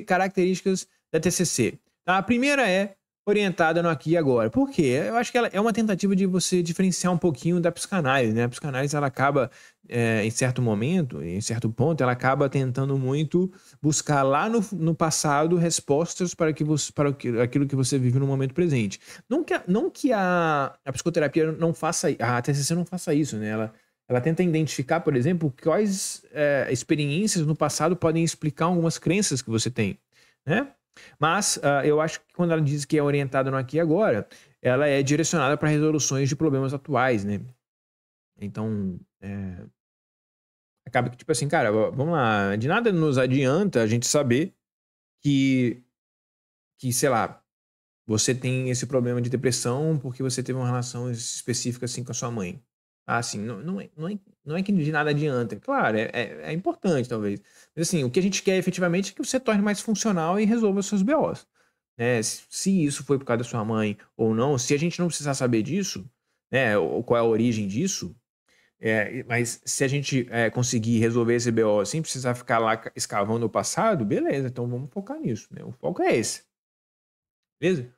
características da TCC. Tá? A primeira é orientada no aqui e agora. Por quê? Eu acho que ela é uma tentativa de você diferenciar um pouquinho da psicanálise, né? A psicanálise, ela acaba, em certo momento, em certo ponto, ela acaba tentando muito buscar lá no passado respostas para aquilo que você vive no momento presente. Não que a psicoterapia não faça, a TCC não faça isso, né? Ela tenta identificar, por exemplo, quais experiências no passado podem explicar algumas crenças que você tem, né? Mas eu acho que quando ela diz que é orientada no aqui e agora, ela é direcionada para resoluções de problemas atuais, né? Então, acaba que, tipo assim, cara, vamos lá, de nada nos adianta a gente saber que, sei lá, você tem esse problema de depressão porque você teve uma relação específica assim com a sua mãe. Assim, não é que de nada adianta. Claro, é importante, talvez. Mas assim, o que a gente quer efetivamente é que você torne mais funcional e resolva os seus BOs. Né? Se isso foi por causa da sua mãe ou não, se a gente não precisar saber disso, né, ou qual é a origem disso, mas se a gente conseguir resolver esse BO sem precisar ficar lá escavando o passado, beleza, então vamos focar nisso. Né? O foco é esse. Beleza?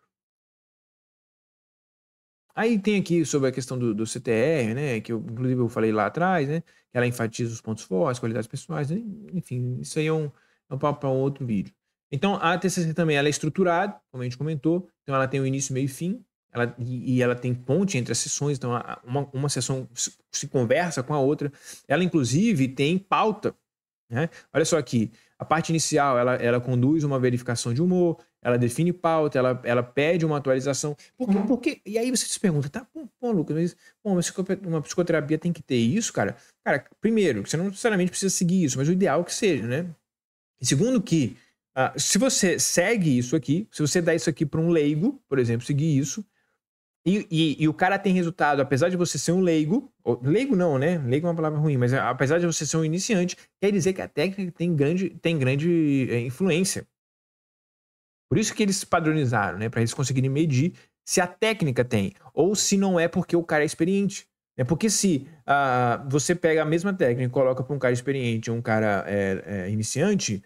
Aí tem aqui sobre a questão do CTR, né? Que eu, inclusive eu falei lá atrás, né? Que ela enfatiza os pontos fortes, qualidades pessoais, né? Enfim, isso aí é um papo para um outro vídeo. Então, a TCC também ela é estruturada, como a gente comentou. Então, ela tem o início, meio e fim. E ela tem ponte entre as sessões. Então, uma sessão se conversa com a outra. Ela, inclusive, tem pauta, né? Olha só aqui. A parte inicial, ela conduz uma verificação de humor, ela define pauta, ela pede uma atualização. Por quê? E aí você se pergunta, tá, pô, Lucas, mas uma psicoterapia tem que ter isso, cara? Cara, primeiro, você não necessariamente precisa seguir isso, mas o ideal é que seja, né? E segundo que, se você segue isso aqui, se você dá isso aqui para um leigo, por exemplo, seguir isso, e o cara tem resultado, apesar de você ser um leigo, leigo não, né? Leigo é uma palavra ruim, mas apesar de você ser um iniciante, quer dizer que a técnica tem grande influência. Por isso que eles padronizaram, né? Para eles conseguirem medir se a técnica tem, ou se não é porque o cara é experiente. É porque se você pega a mesma técnica e coloca para um cara experiente ou um cara iniciante,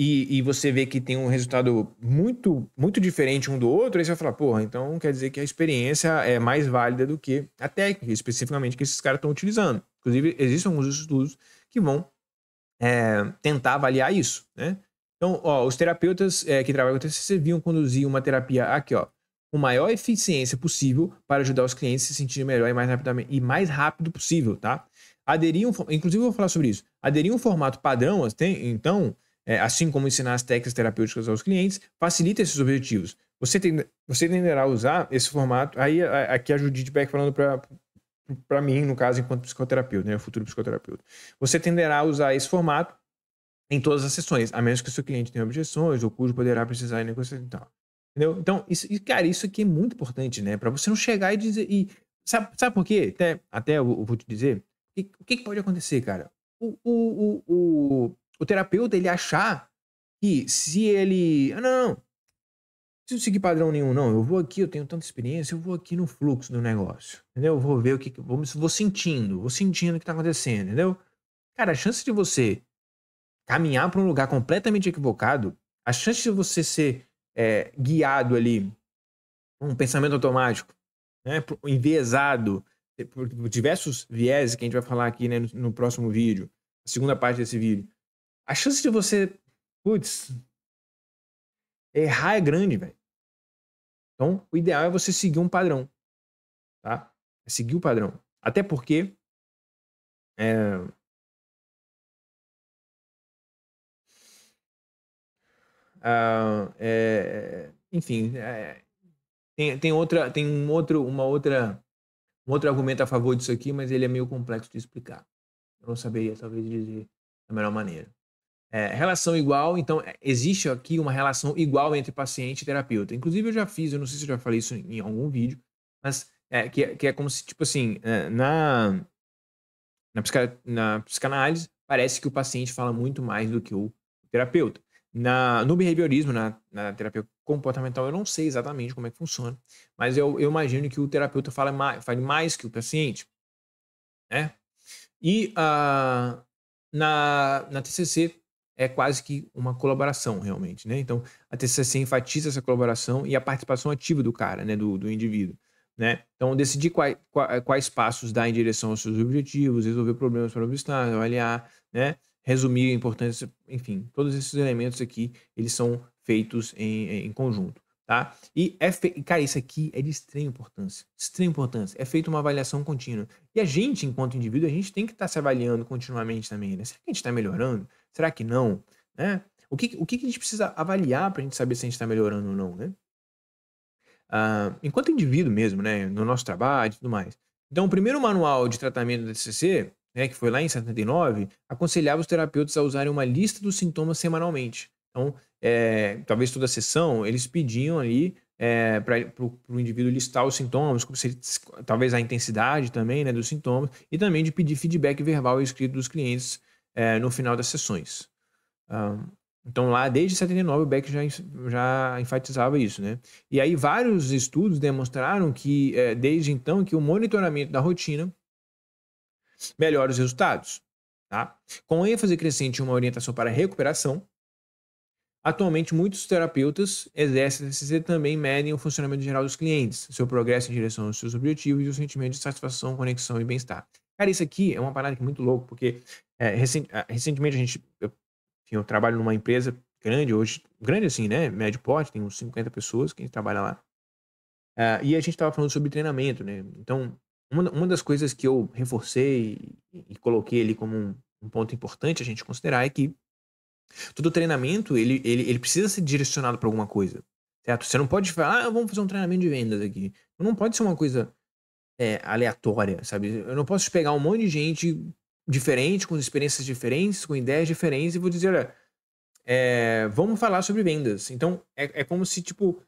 e você vê que tem um resultado muito, muito diferente um do outro, aí você vai falar, porra, então quer dizer que a experiência é mais válida do que a técnica, especificamente, que esses caras estão utilizando. Inclusive, existem alguns estudos que vão tentar avaliar isso, né? Então, ó, os terapeutas que trabalham com TCC viam conduzir uma terapia aqui, ó, com maior eficiência possível para ajudar os clientes a se sentirem melhor e mais rapidamente e mais rápido possível, tá? Inclusive eu vou falar sobre isso. Aderir um formato padrão, então, assim como ensinar as técnicas terapêuticas aos clientes, facilita esses objetivos. Você tenderá a usar esse formato. Aí aqui a Judith Beck falando para mim, no caso, enquanto psicoterapeuta, né, futuro psicoterapeuta. Você tenderá a usar esse formato em todas as sessões, a menos que o seu cliente tenha objeções ou cujo poderá precisar de negociação e tal. Entendeu? Então, cara, isso aqui é muito importante, né? Para você não chegar e dizer. Sabe por quê? Até eu vou te dizer. O que pode acontecer, cara? O terapeuta, ele achar que se ele. Não preciso seguir padrão nenhum, não. Eu vou aqui, eu tenho tanta experiência, eu vou aqui no fluxo do negócio. Entendeu? Eu vou ver o que. Vou sentindo o que tá acontecendo, entendeu? Cara, a chance de você caminhar para um lugar completamente equivocado, a chance de você ser guiado ali por um pensamento automático, né, enviesado, por diversos vieses que a gente vai falar aqui, né, no próximo vídeo, a segunda parte desse vídeo, a chance de você, putz, errar é grande, velho. Então, o ideal é você seguir um padrão, tá? É seguir o padrão. Até porque é, enfim, um outro argumento a favor disso aqui, mas ele é meio complexo de explicar. Eu não saberia, talvez, dizer da melhor maneira. Relação igual, então, existe aqui uma relação igual entre paciente e terapeuta. Inclusive, eu já fiz, eu não sei se eu já falei isso em algum vídeo, mas que é como se, tipo assim, na psicanálise, parece que o paciente fala muito mais do que o terapeuta. No behaviorismo, na terapia comportamental, eu não sei exatamente como é que funciona, mas eu imagino que o terapeuta fale mais que o paciente, né? E na TCC é quase que uma colaboração, realmente, né? Então, a TCC enfatiza essa colaboração e a participação ativa do cara, né? Do indivíduo, né? Então, decidir quais passos dar em direção aos seus objetivos, resolver problemas para obstáculos, avaliar, né? Resumir a importância, enfim, todos esses elementos aqui, eles são feitos em conjunto, tá? Cara, isso aqui é de extrema importância, extrema importância. É feita uma avaliação contínua. E a gente, enquanto indivíduo, a gente tem que estar se avaliando continuamente também, né? Será que a gente está melhorando? Será que não? Né? O que a gente precisa avaliar para a gente saber se a gente está melhorando ou não, né? Enquanto indivíduo mesmo, né? No nosso trabalho e tudo mais. Então, o primeiro manual de tratamento da TCC, né, que foi lá em 79, aconselhava os terapeutas a usarem uma lista dos sintomas semanalmente. Então, talvez toda sessão, eles pediam ali para o indivíduo listar os sintomas, talvez a intensidade também, né, dos sintomas, e também de pedir feedback verbal e escrito dos clientes no final das sessões. Então, lá, desde 79, o Beck já enfatizava isso, né? E aí, vários estudos demonstraram que, desde então, que o monitoramento da rotina melhora os resultados, tá? Com ênfase crescente em uma orientação para a recuperação, Atualmente, muitos terapeutas exercem TCC também medem o funcionamento geral dos clientes, seu progresso em direção aos seus objetivos e o sentimento de satisfação, conexão e bem-estar. Cara, isso aqui é uma parada que é muito louco, porque recentemente enfim, eu trabalho numa empresa grande hoje, grande assim, né? Médio porte, tem uns 50 pessoas que trabalham lá. E a gente estava falando sobre treinamento, né? Então, uma das coisas que eu reforcei e coloquei ali como um ponto importante a gente considerar é que todo treinamento, ele precisa ser direcionado para alguma coisa, certo? Você não pode falar, vamos fazer um treinamento de vendas aqui. Não pode ser uma coisa aleatória, sabe? Eu não posso pegar um monte de gente diferente, com experiências diferentes, com ideias diferentes, e vou dizer, olha, vamos falar sobre vendas. Então, é como se, tipo,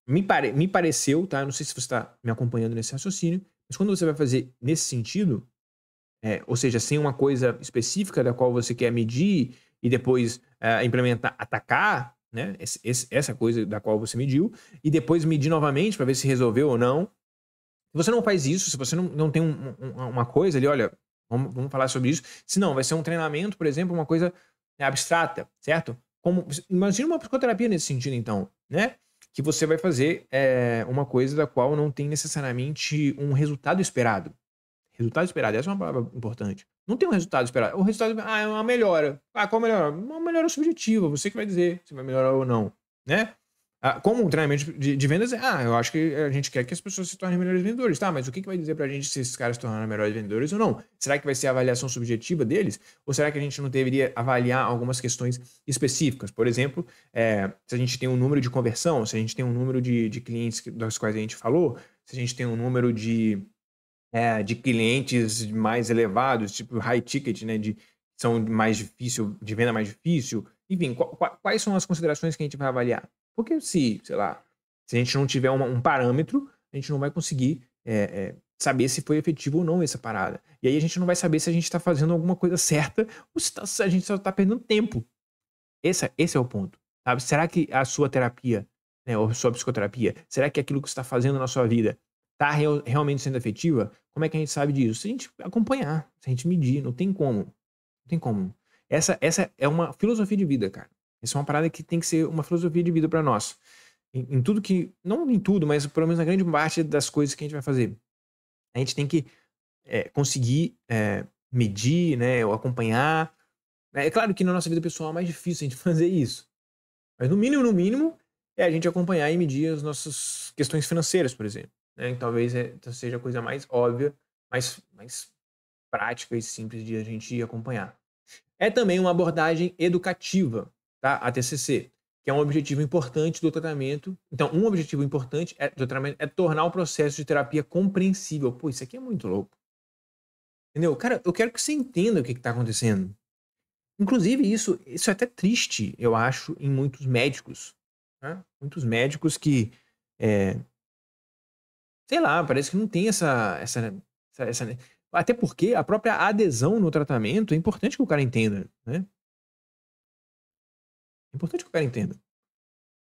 me pareceu, tá? Eu não sei se você está me acompanhando nesse raciocínio, mas quando você vai fazer nesse sentido, ou seja, sem uma coisa específica da qual você quer medir e depois implementar, atacar, né? Essa coisa da qual você mediu, e depois medir novamente para ver se resolveu ou não. Se você não faz isso, se você não tem uma coisa ali, olha, vamos falar sobre isso. Se não, vai ser um treinamento, por exemplo, uma coisa abstrata, certo? Imagina uma psicoterapia nesse sentido, então, né? Que você vai fazer uma coisa da qual não tem necessariamente um resultado esperado. Resultado esperado, essa é uma palavra importante. Não tem um resultado esperado. O resultado é uma melhora. Qual melhora? Uma melhora subjetiva, você que vai dizer se vai melhorar ou não, né? Como um treinamento de vendas, eu acho que a gente quer que as pessoas se tornem melhores vendedores, tá? Mas o que vai dizer pra gente se esses caras se tornarem melhores vendedores ou não? Será que vai ser a avaliação subjetiva deles? Ou será que a gente não deveria avaliar algumas questões específicas? Por exemplo, se a gente tem um número de conversão, se a gente tem um número de clientes dos quais a gente falou, se a gente tem um número de clientes mais elevados, tipo high ticket, né? São mais difícil, de venda mais difícil. Enfim, quais são as considerações que a gente vai avaliar? Porque sei lá, se a gente não tiver um parâmetro, a gente não vai conseguir saber se foi efetivo ou não essa parada. E aí a gente não vai saber se a gente está fazendo alguma coisa certa ou se a gente só está perdendo tempo. Esse é o ponto, sabe? Será que a sua terapia, né, ou a sua psicoterapia, será que aquilo que você está fazendo na sua vida está realmente sendo efetiva? Como é que a gente sabe disso? Se a gente acompanhar, se a gente medir, não tem como. Não tem como. Essa é uma filosofia de vida, cara. Essa é uma parada que tem que ser uma filosofia de vida para nós. Em tudo que, não em tudo, mas pelo menos na grande parte das coisas que a gente vai fazer. A gente tem que conseguir medir, né, ou acompanhar. É claro que na nossa vida pessoal é mais difícil a gente fazer isso. Mas no mínimo, é a gente acompanhar e medir as nossas questões financeiras, por exemplo. Né? Talvez seja a coisa mais óbvia, mais prática e simples de a gente acompanhar. É também uma abordagem educativa, tá? A TCC, que é um objetivo importante do tratamento. Então, um objetivo importante do tratamento é tornar o processo de terapia compreensível. Pô, isso aqui é muito louco. Entendeu? Cara, eu quero que você entenda o que está acontecendo. Inclusive, isso é até triste, eu acho, em muitos médicos. Né? Muitos médicos que, sei lá, parece que não tem essa. Até porque a própria adesão no tratamento é importante que o cara entenda. Né? É importante que o cara entenda.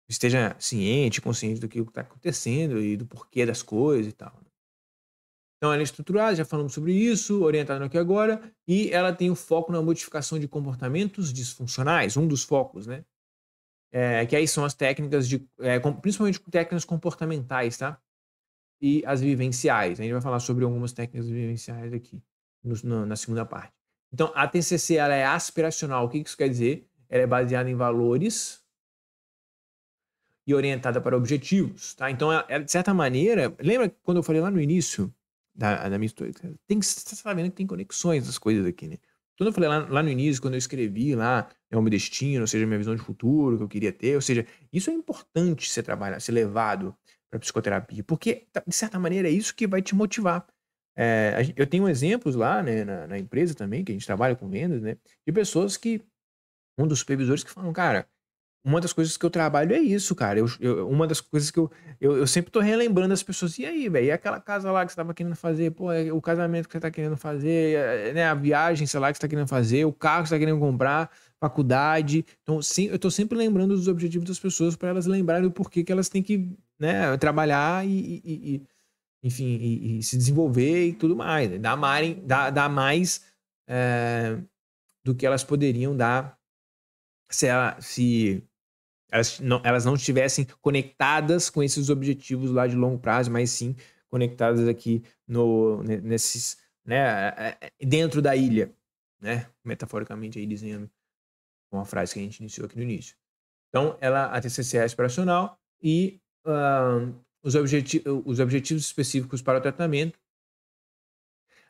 Esteja ciente, consciente do que está acontecendo e do porquê das coisas e tal. Então, ela é estruturada, já falamos sobre isso, orientada aqui agora, e ela tem o foco na modificação de comportamentos disfuncionais, um dos focos, né? Que aí são as técnicas principalmente técnicas comportamentais, tá? E as vivenciais. A gente vai falar sobre algumas técnicas vivenciais aqui, na segunda parte. Então, a TCC, ela é aspiracional. O que isso quer dizer? Ela é baseada em valores e orientada para objetivos, tá? Então, de certa maneira, lembra quando eu falei lá no início da minha história? Você está vendo que tem conexões das coisas aqui, né? Quando eu falei lá no início, quando eu escrevi lá, o meu destino, ou seja, minha visão de futuro que eu queria ter, ou seja, isso é importante ser levado para psicoterapia, porque, de certa maneira, é isso que vai te motivar. Eu tenho exemplos lá, né, na empresa também, que a gente trabalha com vendas, né, de pessoas que, um dos supervisores que falam, cara, uma das coisas que eu trabalho é isso, cara. Uma das coisas que eu sempre tô relembrando as pessoas. E aí, velho? E aquela casa lá que você tava querendo fazer? Pô, o casamento que você tá querendo fazer, né? A viagem, sei lá, que você tá querendo fazer, o carro que você tá querendo comprar, faculdade. Então, sim, eu tô sempre lembrando dos objetivos das pessoas para elas lembrarem do porquê que elas têm que, né, trabalhar enfim, e se desenvolver e tudo mais. Né? Dar mais do que elas poderiam dar se elas não estivessem conectadas com esses objetivos lá de longo prazo, mas sim conectadas aqui nesses, né, dentro da ilha, né, metaforicamente aí dizendo, com a frase que a gente iniciou aqui no início. Então, a TCC é aspiracional e os objetivos específicos para o tratamento.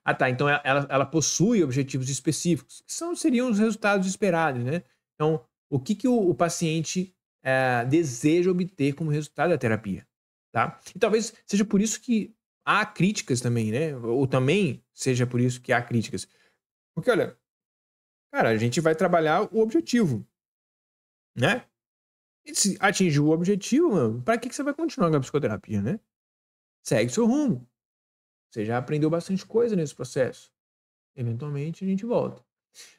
Ah, tá. Então, ela possui objetivos específicos, que seriam os resultados esperados, né? Então, o que o paciente deseja obter como resultado da terapia, tá? E talvez seja por isso que há críticas também, né? Ou também seja por isso que há críticas. Porque, olha, cara, a gente vai trabalhar o objetivo, né? E se atingir o objetivo, mano, pra que você vai continuar com a psicoterapia, né? Segue seu rumo. Você já aprendeu bastante coisa nesse processo. Eventualmente, a gente volta.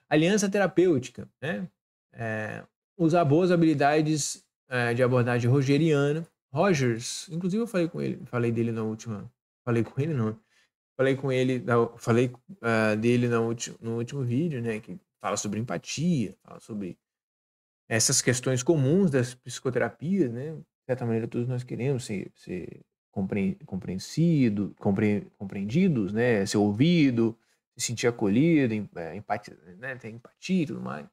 Aliança terapêutica, né? Usar boas habilidades de abordagem rogeriana. Rogers, inclusive eu falei com ele, falei dele na última. Falei com ele, não. Falei com ele, falei dele no último vídeo, né? Que fala sobre empatia, fala sobre essas questões comuns das psicoterapias, né? De certa maneira, todos nós queremos ser compreendidos, né? Ser ouvido, se sentir acolhido, empatia, né? Ter empatia e tudo mais.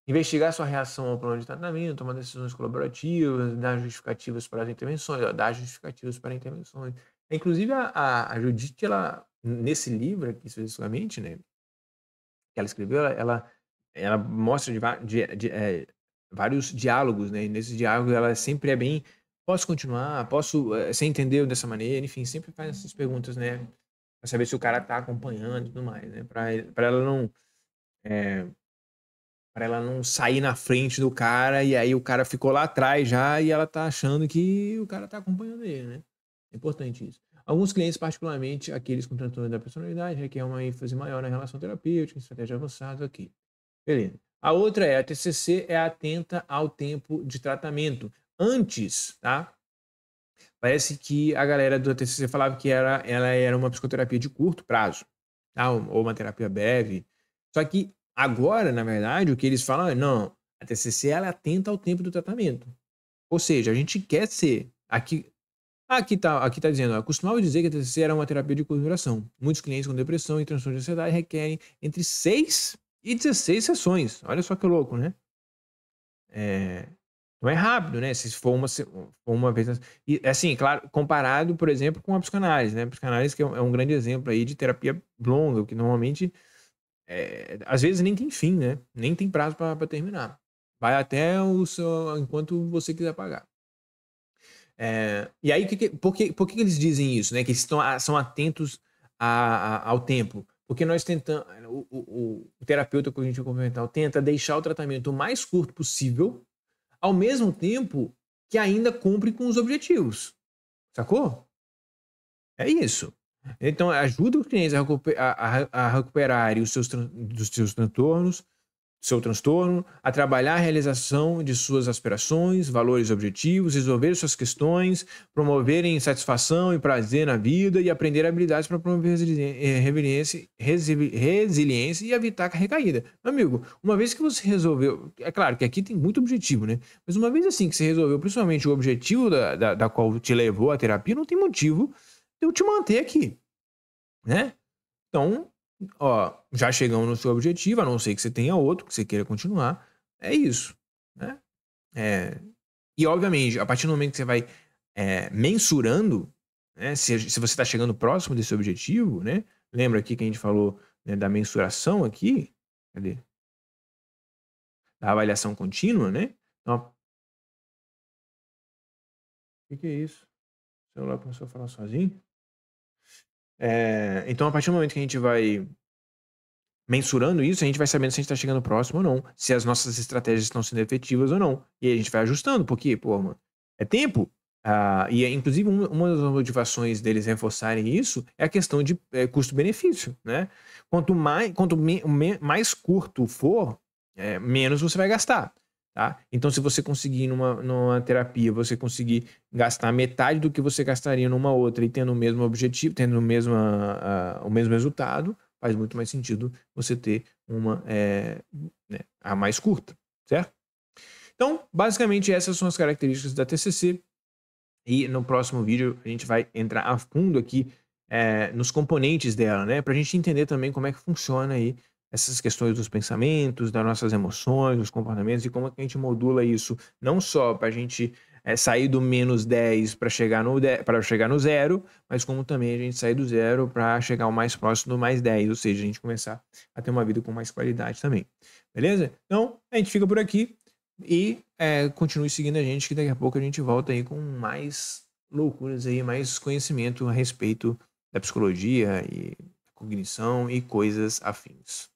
Investigar sua reação ao plano de tratamento, tomar decisões colaborativas, dar justificativas para as intervenções, dar justificativas para intervenções. Inclusive, a Judith, ela, nesse livro aqui especificamente, né? Que ela escreveu, ela mostra vários diálogos, né? E nesses diálogos ela sempre é bem, posso continuar? Posso, você entendeu dessa maneira? Enfim, sempre faz essas perguntas, né? Pra saber se o cara tá acompanhando e tudo mais, né? Pra ela não sair na frente do cara e aí o cara ficou lá atrás já e ela tá achando que o cara tá acompanhando ele, né? É importante isso. Alguns clientes, particularmente aqueles com transtorno da personalidade, requerem uma ênfase maior na relação terapêutica, estratégia avançada aqui. Beleza. A outra a TCC é atenta ao tempo de tratamento. Antes, tá? Parece que a galera do TCC falava que ela era uma psicoterapia de curto prazo, tá? Ou uma terapia breve. Só que agora, na verdade, o que eles falam é, não, a TCC ela é atenta ao tempo do tratamento. Ou seja, a gente quer ser, aqui tá dizendo, eu costumava dizer que a TCC era uma terapia de curta duração. Muitos clientes com depressão e transtorno de ansiedade requerem entre 6 e 16 sessões. Olha só que louco, né? Não é rápido, né? Se for uma vez. E, assim, claro, comparado, por exemplo, com a psicanálise, né? A psicanálise que é um grande exemplo aí de terapia longa, que normalmente, às vezes, nem tem fim, né? Nem tem prazo para terminar. Vai até enquanto você quiser pagar. E aí, por que eles dizem isso, né? Que eles são atentos ao tempo. Porque nós tentamos, o terapeuta cognitivo comportamental tenta deixar o tratamento o mais curto possível, ao mesmo tempo que ainda cumpre com os objetivos. Sacou? É isso. Então, ajuda os clientes a recuperarem dos seus transtornos, seu transtorno, a trabalhar a realização de suas aspirações, valores e objetivos, resolver suas questões, promoverem satisfação e prazer na vida e aprender habilidades para promover resiliência e evitar a recaída. Meu amigo, uma vez que você resolveu, é claro que aqui tem muito objetivo, né? Mas uma vez assim que você resolveu principalmente o objetivo da qual te levou à terapia, não tem motivo de eu te manter aqui, né? Então, ó, já chegamos no seu objetivo, a não ser que você tenha outro, que você queira continuar. É isso, né? E, obviamente, a partir do momento que você vai mensurando, né, se você está chegando próximo desse objetivo, né? Lembra aqui que a gente falou, né, da mensuração aqui? Cadê? Da avaliação contínua, né? Então, o que é isso? O celular começou a falar sozinho? Então, a partir do momento que a gente vai mensurando isso, a gente vai sabendo se a gente está chegando próximo ou não, se as nossas estratégias estão sendo efetivas ou não. E aí a gente vai ajustando, porque, pô, mano, é tempo. Inclusive, uma das motivações deles reforçarem isso é a questão de custo-benefício, né? Quanto mais curto for, menos você vai gastar, tá? Então, se você conseguir numa terapia, você conseguir gastar metade do que você gastaria numa outra e tendo o mesmo objetivo, tendo o mesmo resultado, faz muito mais sentido você ter uma a mais curta, certo? Então, basicamente, essas são as características da TCC. E no próximo vídeo a gente vai entrar a fundo aqui nos componentes dela, né? Para a gente entender também como é que funciona aí essas questões dos pensamentos, das nossas emoções, dos comportamentos e como é que a gente modula isso, não só para a gente sair do -10 para chegar no zero, mas como também a gente sair do zero para chegar ao mais próximo do +10, ou seja, a gente começar a ter uma vida com mais qualidade também. Beleza? Então, a gente fica por aqui. E continue seguindo a gente, que daqui a pouco a gente volta aí com mais loucuras aí, mais conhecimento a respeito da psicologia e cognição e coisas afins.